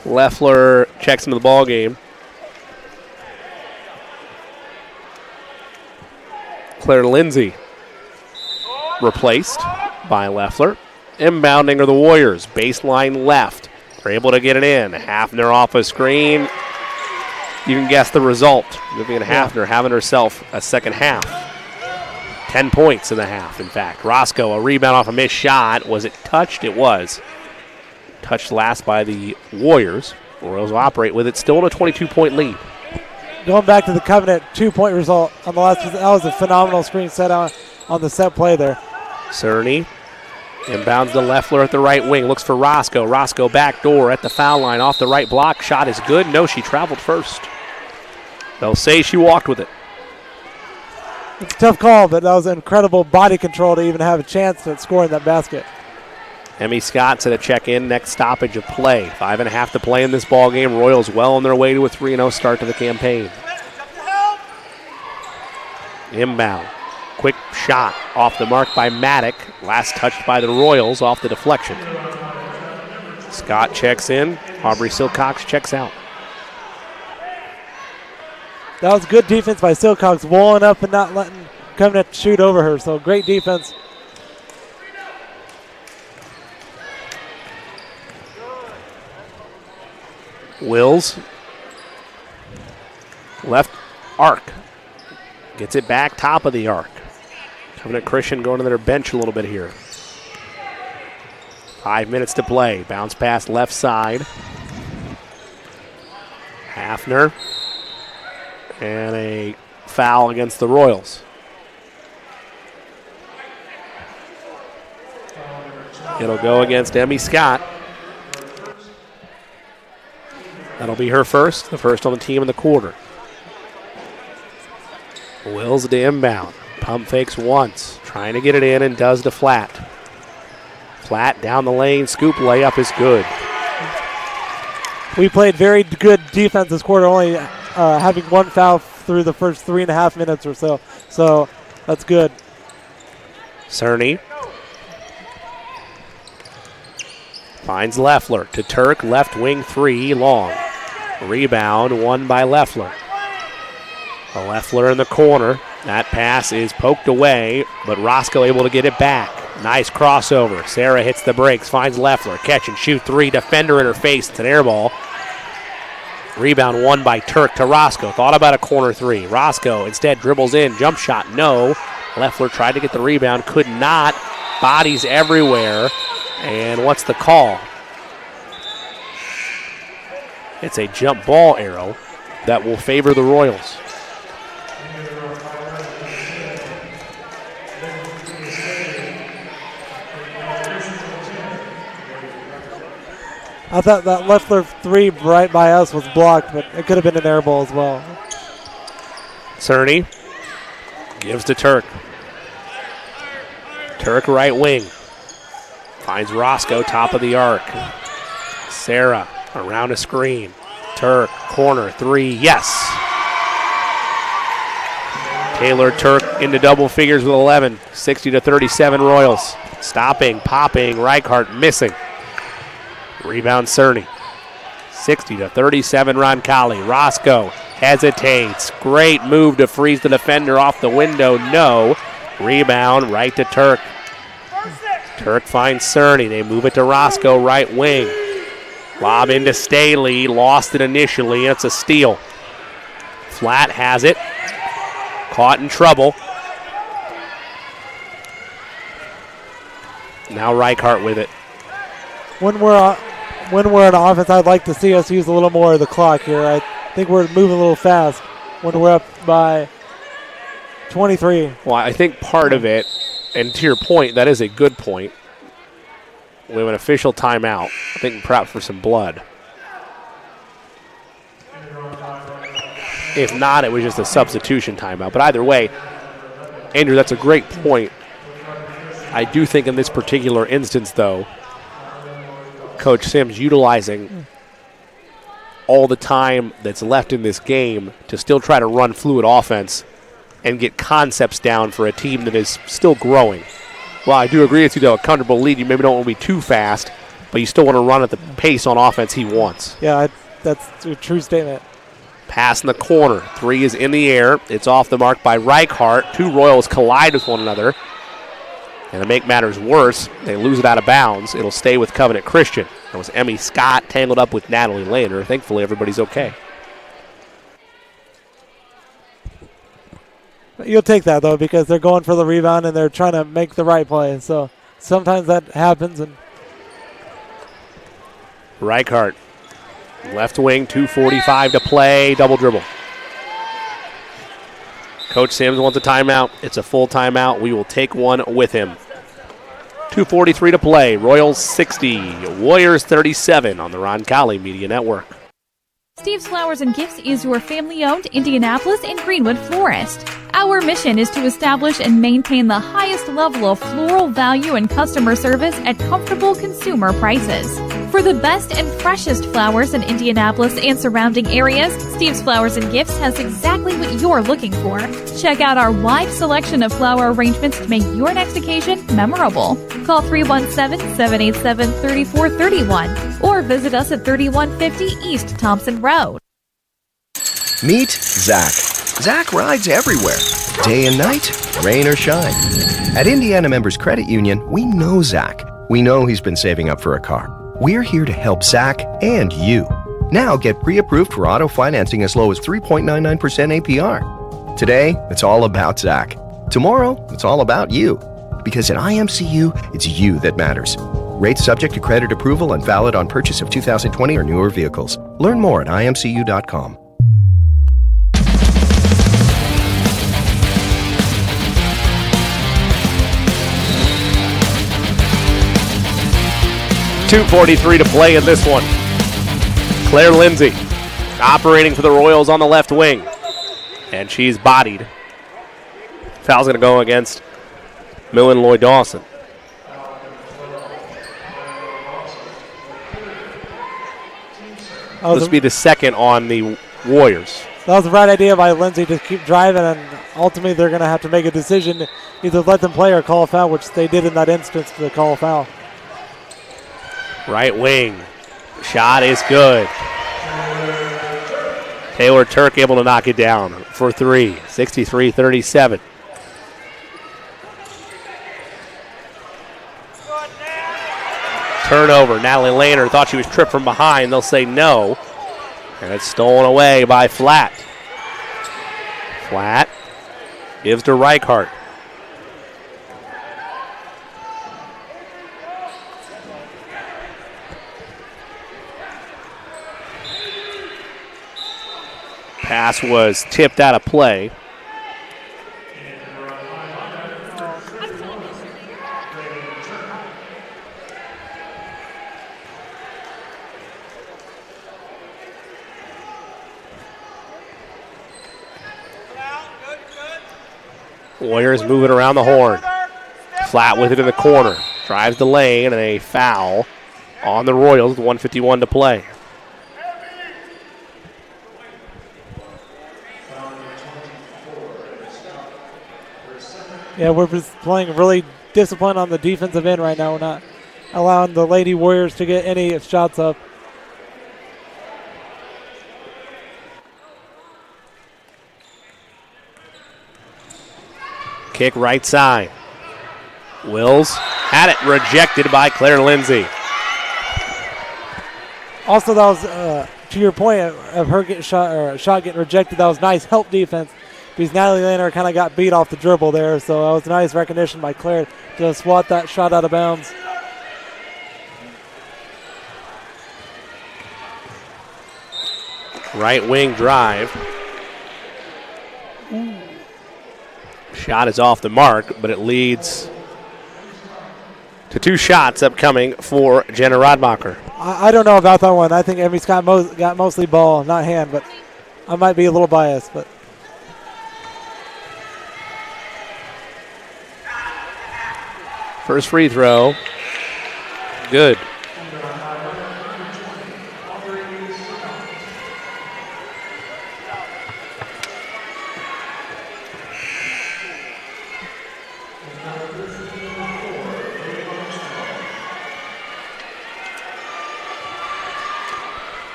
Leffler checks into the ball game. Claire Lindsay replaced by Leffler. Inbounding are the Warriors. Baseline left. They're able to get it in. Hafner off a screen. You can guess the result. Vivian Hafner having herself a second half. 10 points in the half, in fact. Roscoe, a rebound off a missed shot. Was it touched? It was. Touched last by the Warriors. Royals will operate with it, still in a 22-point lead. Going back to the Covenant 2-point result on the last, that was a phenomenal screen set on the set play there. Cerny inbounds to Leffler at the right wing, looks for Roscoe. Roscoe back door at the foul line, off the right block. Shot is good. No, she traveled first. They'll say she walked with it. It's a tough call, but that was incredible body control to even have a chance at scoring that basket. Emmy Scott set a check-in, next stoppage of play. 5.5 to play in this ball game. Royals well on their way to a 3-0 start to the campaign. Inbound. Quick shot off the mark by Maddock. Last touched by the Royals off the deflection. Scott checks in. Aubrey Silcox checks out. That was good defense by Silcox, walling up and not letting Covenant shoot over her. So great defense. Wills. Left arc. Gets it back, top of the arc. Covenant Christian going to their bench a little bit here. 5 minutes to play. Bounce pass left side. Hafner. And a foul against the Royals. It'll go against Emmy Scott. That'll be her first, the first on the team in the quarter. Wills to inbound. Pump fakes once. Trying to get it in and does to Flat. Flat down the lane. Scoop layup is good. We played very good defense this quarter, only having one foul through the first 3.5 minutes or so. So that's good. Cerny finds Leffler to Turk. Left wing three, long. Rebound won by Leffler. Leffler in the corner. That pass is poked away, but Roscoe able to get it back. Nice crossover. Sarah hits the brakes, finds Leffler. Catch and shoot three. Defender in her face. It's an air ball. Rebound won by Turk to Roscoe. Thought about a corner three. Roscoe instead dribbles in. Jump shot, no. Leffler tried to get the rebound, could not. Bodies everywhere. And what's the call? It's a jump ball arrow that will favor the Royals. I thought that Leffler 3 right by us was blocked, but it could have been an air ball as well. Cerny gives to Turk. Turk right wing. Finds Roscoe, top of the arc. Sarah around a screen. Turk, corner, 3, yes. Taylor Turk into double figures with 11. 60-37 Royals. Stopping, popping, Reichart missing. Rebound Cerny. 60-37 Roncalli. Roscoe hesitates. Great move to freeze the defender off the window. No. Rebound right to Turk. Turk finds Cerny. They move it to Roscoe, right wing. Lob into Staley. Lost it initially. It's a steal. Flat has it. Caught in trouble. Now Reichart with it. When we're on offense, I'd like to see us use a little more of the clock here. I think we're moving a little fast when we're up by 23. Well, I think part of it, and to your point, that is a good point. We have an official timeout. I think perhaps for some blood. If not, it was just a substitution timeout. But either way, Andrew, that's a great point. I do think in this particular instance, though, Coach Sims utilizing all the time that's left in this game to still try to run fluid offense and get concepts down for a team that is still growing. Well, I do agree with you, though, a comfortable lead. You maybe don't want to be too fast, but you still want to run at the pace on offense he wants. Yeah, that's a true statement. Pass in the corner. 3 is in the air. It's off the mark by Reichart. 2 Royals collide with one another. And to make matters worse, they lose it out of bounds. It'll stay with Covenant Christian. That was Emmy Scott tangled up with Natalie Lander. Thankfully, everybody's okay. You'll take that, though, because they're going for the rebound and they're trying to make the right play. So sometimes that happens. And Reichart, left wing, 2:45 to play, double dribble. Coach Sims wants a timeout. It's a full timeout. We will take one with him. 2:43 to play. Royals 60, Warriors 37 on the Roncalli Media Network. Steve's Flowers and Gifts is your family-owned Indianapolis and Greenwood florist. Our mission is to establish and maintain the highest level of floral value and customer service at comfortable consumer prices. For the best and freshest flowers in Indianapolis and surrounding areas, Steve's Flowers and Gifts has exactly what you're looking for. Check out our wide selection of flower arrangements to make your next occasion memorable. Call 317-787-3431 or visit us at 3150 East Thompson Road. Meet Zach. Zach rides everywhere, day and night, rain or shine. At Indiana Members Credit Union, we know Zach. We know he's been saving up for a car. We're here to help Zach and you. Now get pre-approved for auto financing as low as 3.99% APR. Today, it's all about Zach. Tomorrow, it's all about you. Because at IMCU, it's you that matters. Rates subject to credit approval and valid on purchase of 2020 or newer vehicles. Learn more at imcu.com. .243 to play in this one. Claire Lindsay operating for the Royals on the left wing. And she's bodied. Foul's going to go against Millen Lloyd Dawson. This will be the second on the Warriors. That was the right idea by Lindsay to keep driving, and ultimately they're going to have to make a decision, either let them play or call a foul, which they did in that instance to call a foul. Right wing. Shot is good. Taylor Turk able to knock it down for 3. 63-37. Turnover. Natalie Lander thought she was tripped from behind. They'll say no. And it's stolen away by Flat. Flat gives to Reichart. Pass was tipped out of play. Warriors moving around the horn. Flat with it in the corner. Drives the lane, and a foul on the Royals with 1:51 to play. Yeah, we're just playing really disciplined on the defensive end right now. We're not allowing the Lady Warriors to get any shots up. Kick right side. Wills had it rejected by Claire Lindsay. Also, that was to your point of her getting shot getting rejected. That was nice help defense because Natalie Lehner kind of got beat off the dribble there. So that was nice recognition by Claire to swat that shot out of bounds. Right wing drive. Shot is off the mark, but it leads to 2 shots upcoming for Jenna Rodmacher. I don't know about that one. I think Emmy Scott got mostly ball, not hand, but I might be a little biased. But first free throw, good.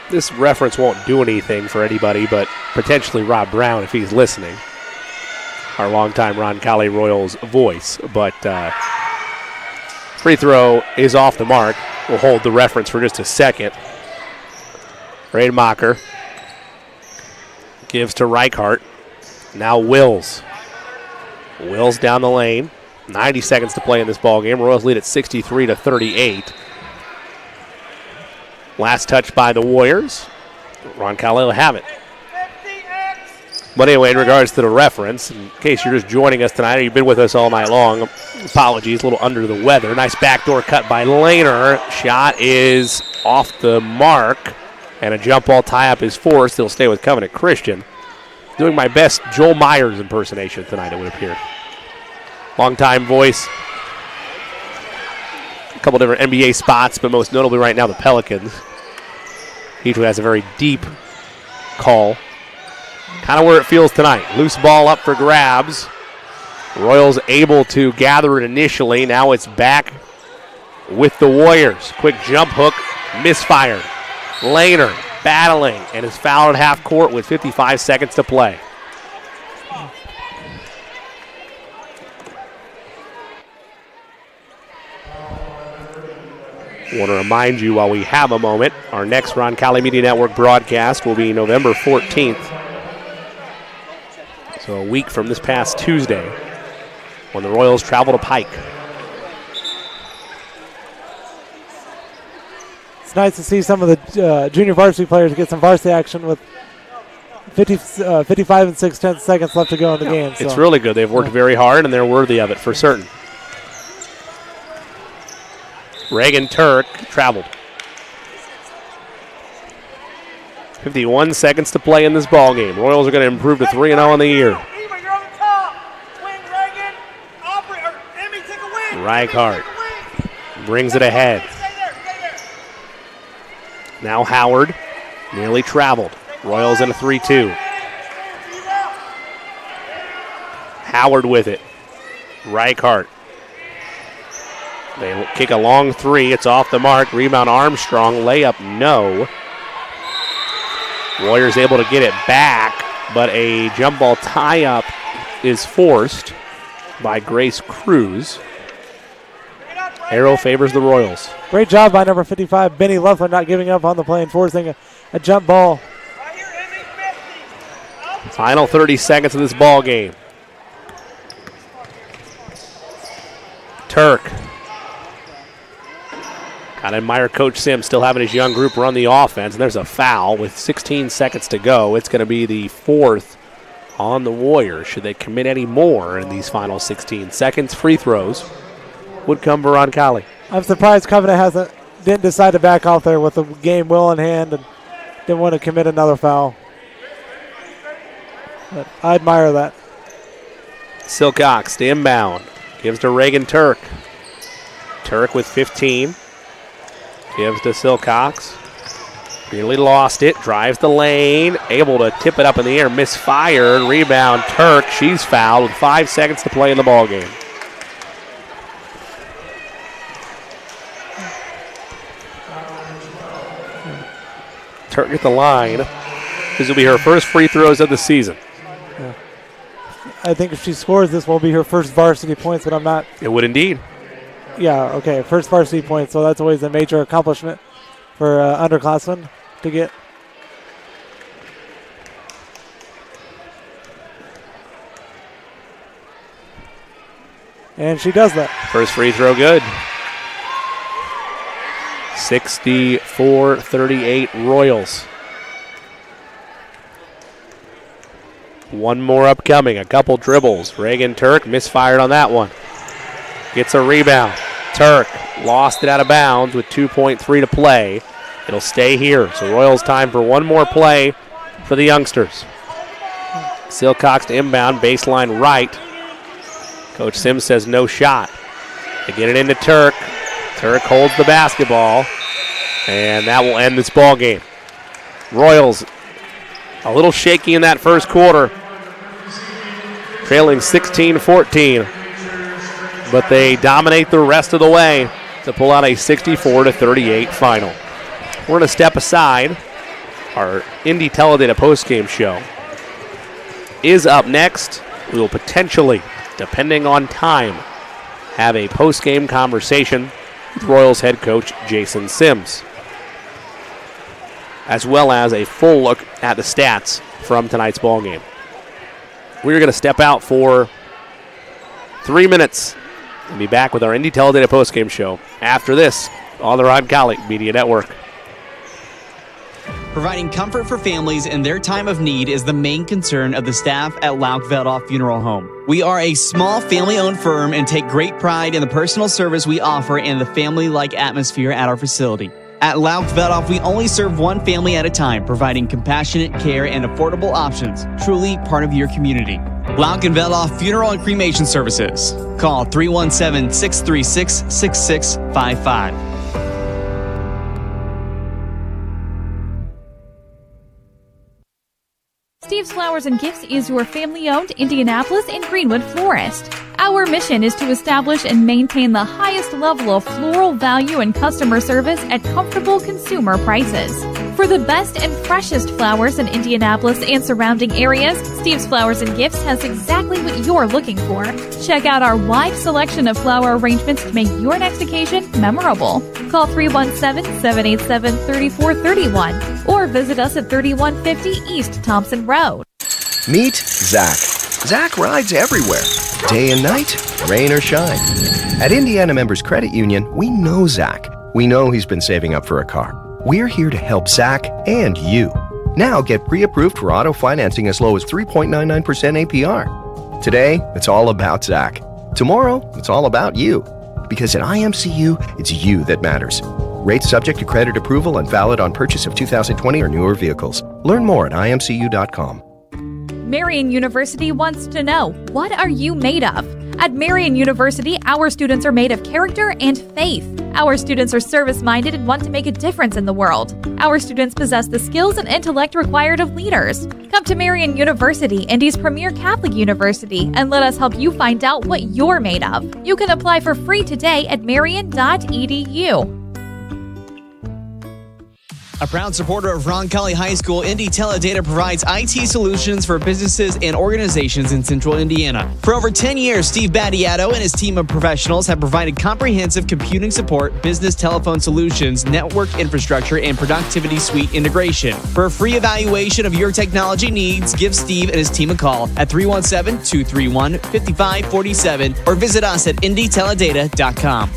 This reference won't do anything for anybody but potentially Rob Brown if he's listening. Our longtime Roncalli Royals voice. But free throw is off the mark. We'll hold the reference for just a second. Rademacher gives to Reichart. Now Wills. Wills down the lane. 90 seconds to play in this ball game. Royals lead at 63-38. Last touch by the Warriors. Roncalli will have it. But anyway, in regards to the reference, in case you're just joining us tonight or you've been with us all night long, apologies, a little under the weather. Nice backdoor cut by Lehner. Shot is off the mark, and a jump ball tie-up is forced. He'll stay with Covenant Christian. Doing my best Joel Myers impersonation tonight, it would appear. Longtime voice. A couple different NBA spots, but most notably right now the Pelicans. He has a very deep call. Kind of where it feels tonight. Loose ball up for grabs. Royals able to gather it initially. Now it's back with the Warriors. Quick jump hook, misfired. Lehner battling and is fouled at half court with 55 seconds to play. Want to remind you while we have a moment, our next Roncalli Media Network broadcast will be November 14th. So a week from this past Tuesday when the Royals travel to Pike. it's nice to see some of the junior varsity players get some varsity action with 55 and 6/10 seconds left to go in the game. So. It's really good. They've worked very hard, and they're worthy of it for certain. Reagan Turk traveled. 51 seconds to play in this ball game. Royals are going to improve to 3-0 on the year. Reichart brings it ahead. Now Howard nearly traveled. Royals in a 3-2. Howard with it. Reichart. They kick a long 3. It's off the mark. Rebound Armstrong. Layup no. Warriors able to get it back, but a jump ball tie-up is forced by Grace Cruz. Arrow favors the Royals. Great job by number 55, Benny Luffler, not giving up on the play and forcing a jump ball. Final 30 seconds of this ball game. Turk. Gotta admire Coach Sims still having his young group run the offense. And there's a foul with 16 seconds to go. It's going to be the 4th on the Warriors. Should they commit any more in these final 16 seconds? Free throws would come for Roncalli. I'm surprised Covenant didn't decide to back off there with the game well in hand and didn't want to commit another foul. But I admire that. Silcox to inbound. Gives to Reagan Turk. Turk with 15. Gives to Silcox. Nearly lost it. Drives the lane. Able to tip it up in the air. Misfired. Rebound. Turk. She's fouled with 5 seconds to play in the ballgame. Turk at the line. This will be her first free throws of the season. Yeah. I think if she scores, this will be her first varsity points, but I'm not. It would indeed. Yeah, okay, first varsity points, so that's always a major accomplishment for underclassmen to get. And she does that. First free throw good. 64-38 Royals. One more upcoming. A couple dribbles. Reagan Turk misfired on that one. Gets a rebound. Turk lost it out of bounds with 2.3 to play. It'll stay here. So Royals time for one more play for the youngsters. Silcox to inbound. Baseline right. Coach Sims says no shot. They get it into Turk. Turk holds the basketball. And that will end this ball game. Royals a little shaky in that first quarter. Trailing 16-14. But they dominate the rest of the way to pull out a 64-38 final. We're going to step aside. Our Indy Teledata postgame show is up next. We will potentially, depending on time, have a postgame conversation with Royals head coach Jason Sims, as well as a full look at the stats from tonight's ballgame. We're going to step out for 3 minutes and be back with our Indy Teledata postgame show after this on the Roncalli Media Network. Providing comfort for families in their time of need is the main concern of the staff at Lauk Veldoff Funeral Home. We are a small family-owned firm and take great pride in the personal service we offer and the family-like atmosphere at our facility. At Lauk Veldoff, we only serve one family at a time, providing compassionate care and affordable options, truly part of your community. Lauk and Veldoff Funeral and Cremation Services. Call 317-636-6655. Steve's Flowers and Gifts is your family-owned Indianapolis and Greenwood florist. Our mission is to establish and maintain the highest level of floral value and customer service at comfortable consumer prices. For the best and freshest flowers in Indianapolis and surrounding areas, Steve's Flowers and Gifts has exactly what you're looking for. Check out our wide selection of flower arrangements to make your next occasion memorable. Call 317-787-3431 or visit us at 3150 East Thompson Road. Meet Zach. Zach rides everywhere, day and night, rain or shine. At Indiana Members Credit Union, we know Zach. We know he's been saving up for a car. We're here to help Zach and you. Now get pre-approved for auto financing as low as 3.99% APR. Today, it's all about Zach. Tomorrow, it's all about you. Because at IMCU, it's you that matters. Rates subject to credit approval and valid on purchase of 2020 or newer vehicles. Learn more at imcu.com. Marian University wants to know, what are you made of? At Marian University, our students are made of character and faith. Our students are service-minded and want to make a difference in the world. Our students possess the skills and intellect required of leaders. Come to Marian University, Indy's premier Catholic university, and let us help you find out what you're made of. You can apply for free today at marian.edu. A proud supporter of Roncalli High School, Indy Teledata provides IT solutions for businesses and organizations in central Indiana. For over 10 years, Steve Battiato and his team of professionals have provided comprehensive computing support, business telephone solutions, network infrastructure, and productivity suite integration. For a free evaluation of your technology needs, give Steve and his team a call at 317-231-5547 or visit us at indyteledata.com.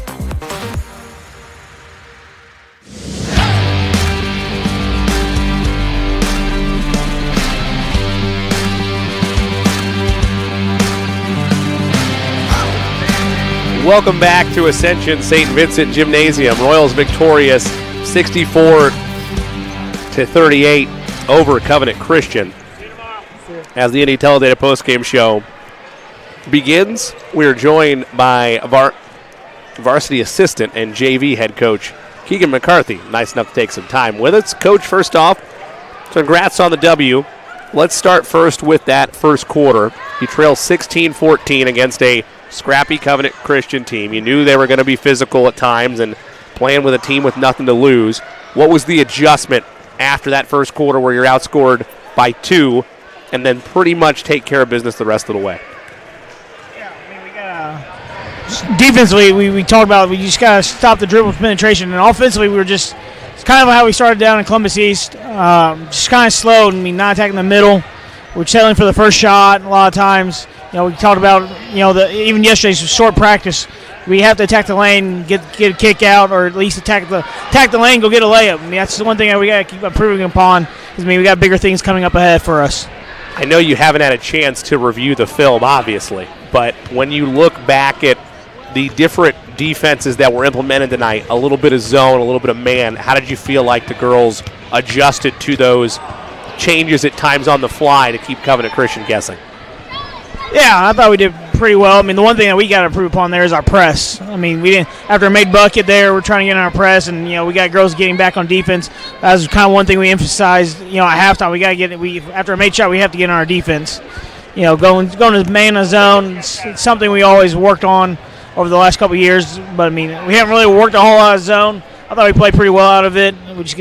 Welcome back to Ascension St. Vincent Gymnasium. Royals victorious 64-38 over Covenant Christian. As the Indy Teledata postgame show begins, we are joined by varsity assistant and JV head coach Keegan McCarthy. Nice enough to take some time with us. Coach, first off, congrats on the W. Let's start first with that first quarter. You trail 16-14 against a scrappy Covenant Christian team. You knew they were going to be physical at times and playing with a team with nothing to lose. What was the adjustment after that first quarter where you're outscored by 2 and then pretty much take care of business the rest of the way? Defensively, we talked about we just got to stop the dribble penetration, and offensively it's kind of how we started down in Columbus East, just kind of slow. Not attacking the middle. We're settling for the first shot a lot of times. We talked about even yesterday's short practice. We have to attack the lane, get a kick out, or at least attack the lane, go get a layup. That's the one thing that we got to keep improving upon. Because we got bigger things coming up ahead for us. I know you haven't had a chance to review the film, obviously, but when you look back at the different defenses that were implemented tonight, a little bit of zone, a little bit of man, how did you feel like the girls adjusted to those changes at times on the fly to keep Covenant Christian guessing? Yeah, I thought we did pretty well. The one thing that we got to improve upon there is our press. We didn't, after a made bucket there, we're trying to get in our press, and we got girls getting back on defense. That was kind of one thing we emphasized. At halftime, we got to get it. After a made shot, we have to get in our defense. Going to man a zone, it's something we always worked on over the last couple of years, but we haven't really worked a whole lot of zone. I thought we played pretty well out of it. We just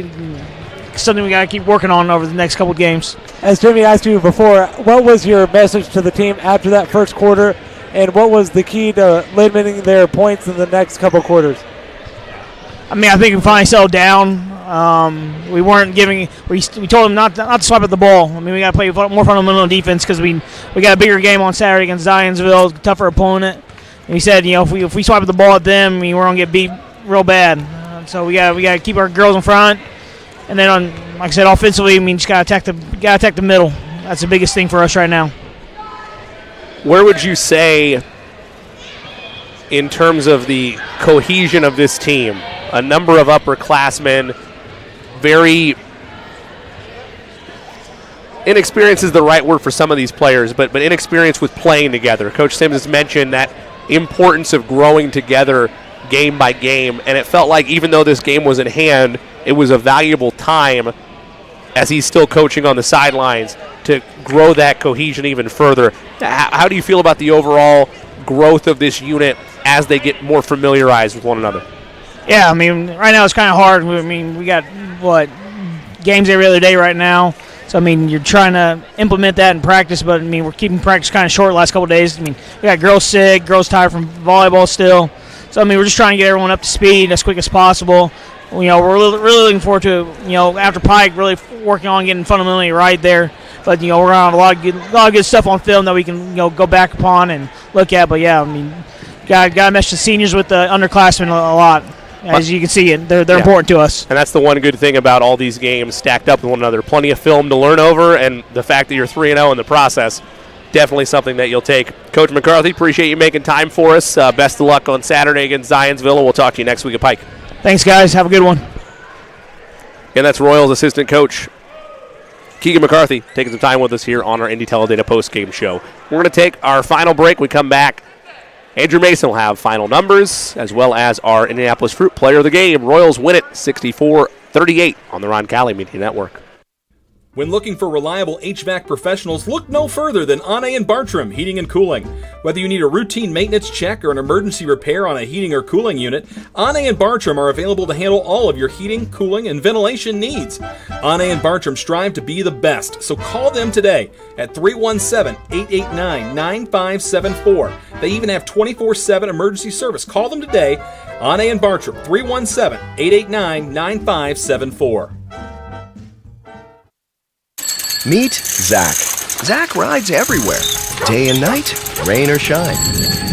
something we got to keep working on over the next couple of games. As Jimmy asked you before, what was your message to the team after that first quarter, and what was the key to limiting their points in the next couple of quarters? I think we finally settled down. We weren't giving. We told them not to swipe at the ball. We got to play more fundamental defense because we got a bigger game on Saturday against Zionsville, a tougher opponent. And we said, if we swipe at the ball at them, we're gonna get beat real bad. So we got to keep our girls in front. And then, like I said, offensively, just got to attack the middle. That's the biggest thing for us right now. Where would you say, in terms of the cohesion of this team, a number of upperclassmen, very inexperience is the right word for some of these players, but inexperience with playing together. Coach Sims has mentioned that importance of growing together game by game, and it felt like even though this game was in hand, it was a valuable time as he's still coaching on the sidelines to grow that cohesion even further. How do you feel about the overall growth of this unit as they get more familiarized with one another? Yeah, right now it's kind of hard. We got, games every other day right now. So, you're trying to implement that in practice, but, we're keeping practice kind of short the last couple of days. We got girls sick, girls tired from volleyball still. So, we're just trying to get everyone up to speed as quick as possible. We're really looking forward to, after Pike, really working on getting fundamentally right there. But, we're going to have a lot of good stuff on film that we can, go back upon and look at. But, yeah, got to mesh the seniors with the underclassmen a lot. As you can see, they're important to us. And that's the one good thing about all these games stacked up with one another. Plenty of film to learn over, and the fact that you're 3-0 in the process, definitely something that you'll take. Coach McCarthy, appreciate you making time for us. Best of luck on Saturday against Zionsville, and we'll talk to you next week at Pike. Thanks, guys. Have a good one. And that's Royals assistant coach Keegan McCarthy taking some time with us here on our Indy Teledata postgame show. We're going to take our final break. We come back. Andrew Mason will have final numbers, as well as our Indianapolis Fruit Player of the Game. Royals win it 64-38 on the Roncalli Media Network. When looking for reliable HVAC professionals, look no further than Anne & Bartram Heating and Cooling. Whether you need a routine maintenance check or an emergency repair on a heating or cooling unit, Anne & Bartram are available to handle all of your heating, cooling, and ventilation needs. Anne & Bartram strive to be the best, so call them today at 317-889-9574. They even have 24/7 emergency service. Call them today, Anne & Bartram, 317-889-9574. Meet Zach. Zach rides everywhere, day and night, rain or shine.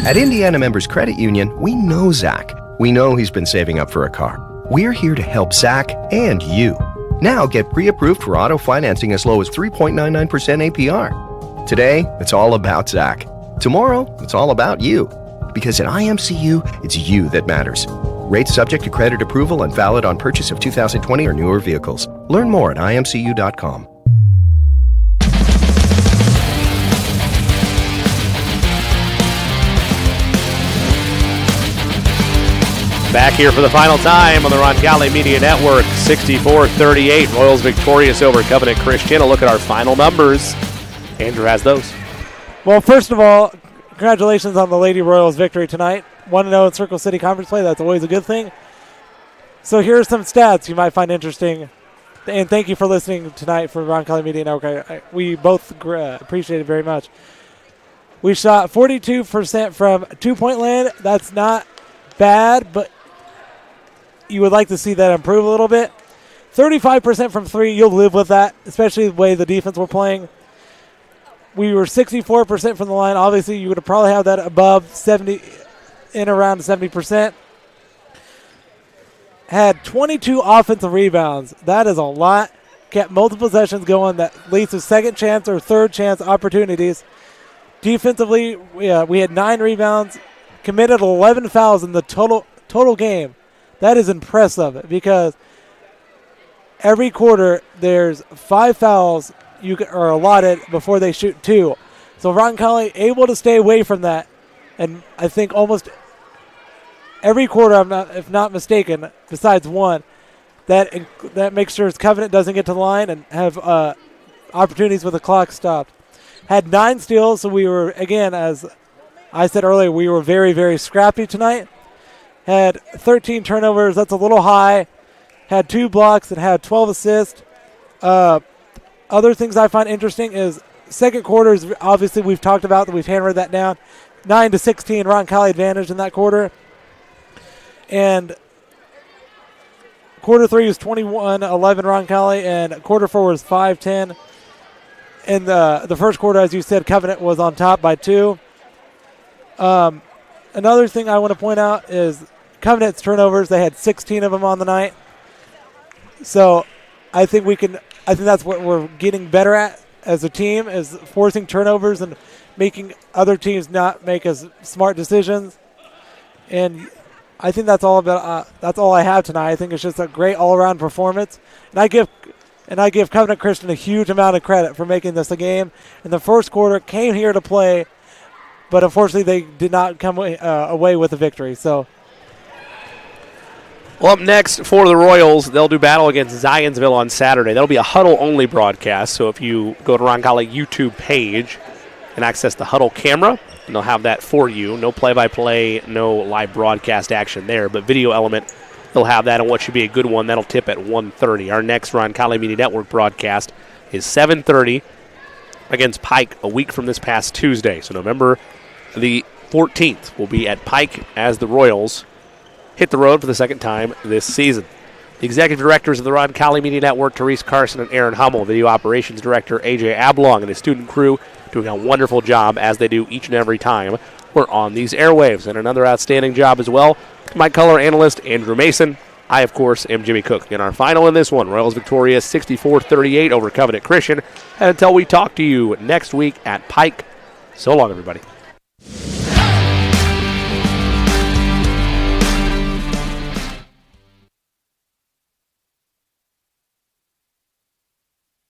At Indiana Members Credit Union, we know Zach. We know he's been saving up for a car. We're here to help Zach and you. Now get pre-approved for auto financing as low as 3.99% APR. Today, it's all about Zach. Tomorrow, it's all about you. Because at IMCU, it's you that matters. Rates subject to credit approval and valid on purchase of 2020 or newer vehicles. Learn more at imcu.com. Back here for the final time on the Roncalli Media Network, 64-38. Royals victorious over Covenant Christian. A look at our final numbers. Andrew has those. Well, first of all, congratulations on the Lady Royals victory tonight. 1-0 in Circle City Conference play. That's always a good thing. So here are some stats you might find interesting. And thank you for listening tonight for Roncalli Media Network. We both appreciate it very much. We shot 42% from two-point land. That's not bad, but you would like to see that improve a little bit. 35% from three, you'll live with that, especially the way the defense we're playing. We were 64% from the line. Obviously, you would probably have that above 70, in around 70%. Had 22 offensive rebounds. That is a lot. Kept multiple possessions going. That leads to second chance or third chance opportunities. Defensively, we had 9 rebounds. Committed 11 fouls in the total game. That is impressive because every quarter there's 5 fouls are allotted before they shoot 2. So Roncalli able to stay away from that, and I think almost every quarter, if not mistaken, besides one, that makes sure Covenant doesn't get to the line and have opportunities with the clock stopped. Had 9 steals, so we were, again, as I said earlier, we were very, very scrappy tonight. Had 13 turnovers. That's a little high. Had 2 blocks and had 12 assists. Other things I find interesting is second quarter is obviously we've talked about that. We've hammered that down. 9-16 Roncalli advantage in that quarter. And quarter 3 was 21-11 Roncalli, and quarter 4 was 5-10. In the first quarter, as you said, Covenant was on top by 2. Another thing I want to point out is Covenant's turnovers. They had 16 of them on the night. So I think that's what we're getting better at as a team, is forcing turnovers and making other teams not make as smart decisions. And I think that's all I have tonight. I think it's just a great all-around performance. And I give Covenant Christian a huge amount of credit for making this a game. In the first quarter, came here to play, but unfortunately they did not come away with a victory. So, well, up next for the Royals, they'll do battle against Zionsville on Saturday. That'll be a Huddle-only broadcast, so if you go to Roncalli YouTube page and access the Huddle camera, and they'll have that for you. No play-by-play, no live broadcast action there, but video element, they'll have that, and what should be a good one, that'll tip at 1:30. Our next Roncalli Media Network broadcast is 7:30 against Pike a week from this past Tuesday. So November the 14th will be at Pike as the Royals hit the road for the second time this season. The executive directors of the Roncalli Media Network, Therese Carson and Aaron Hummel, video operations director AJ Ablong, and his student crew doing a wonderful job, as they do each and every time we're on these airwaves. And another outstanding job as well, my color analyst, Andrew Mason. I, of course, am Jimmy Cook. In our final in this one, Royals victorious 64-38 over Covenant Christian. And until we talk to you next week at Pike, so long, everybody.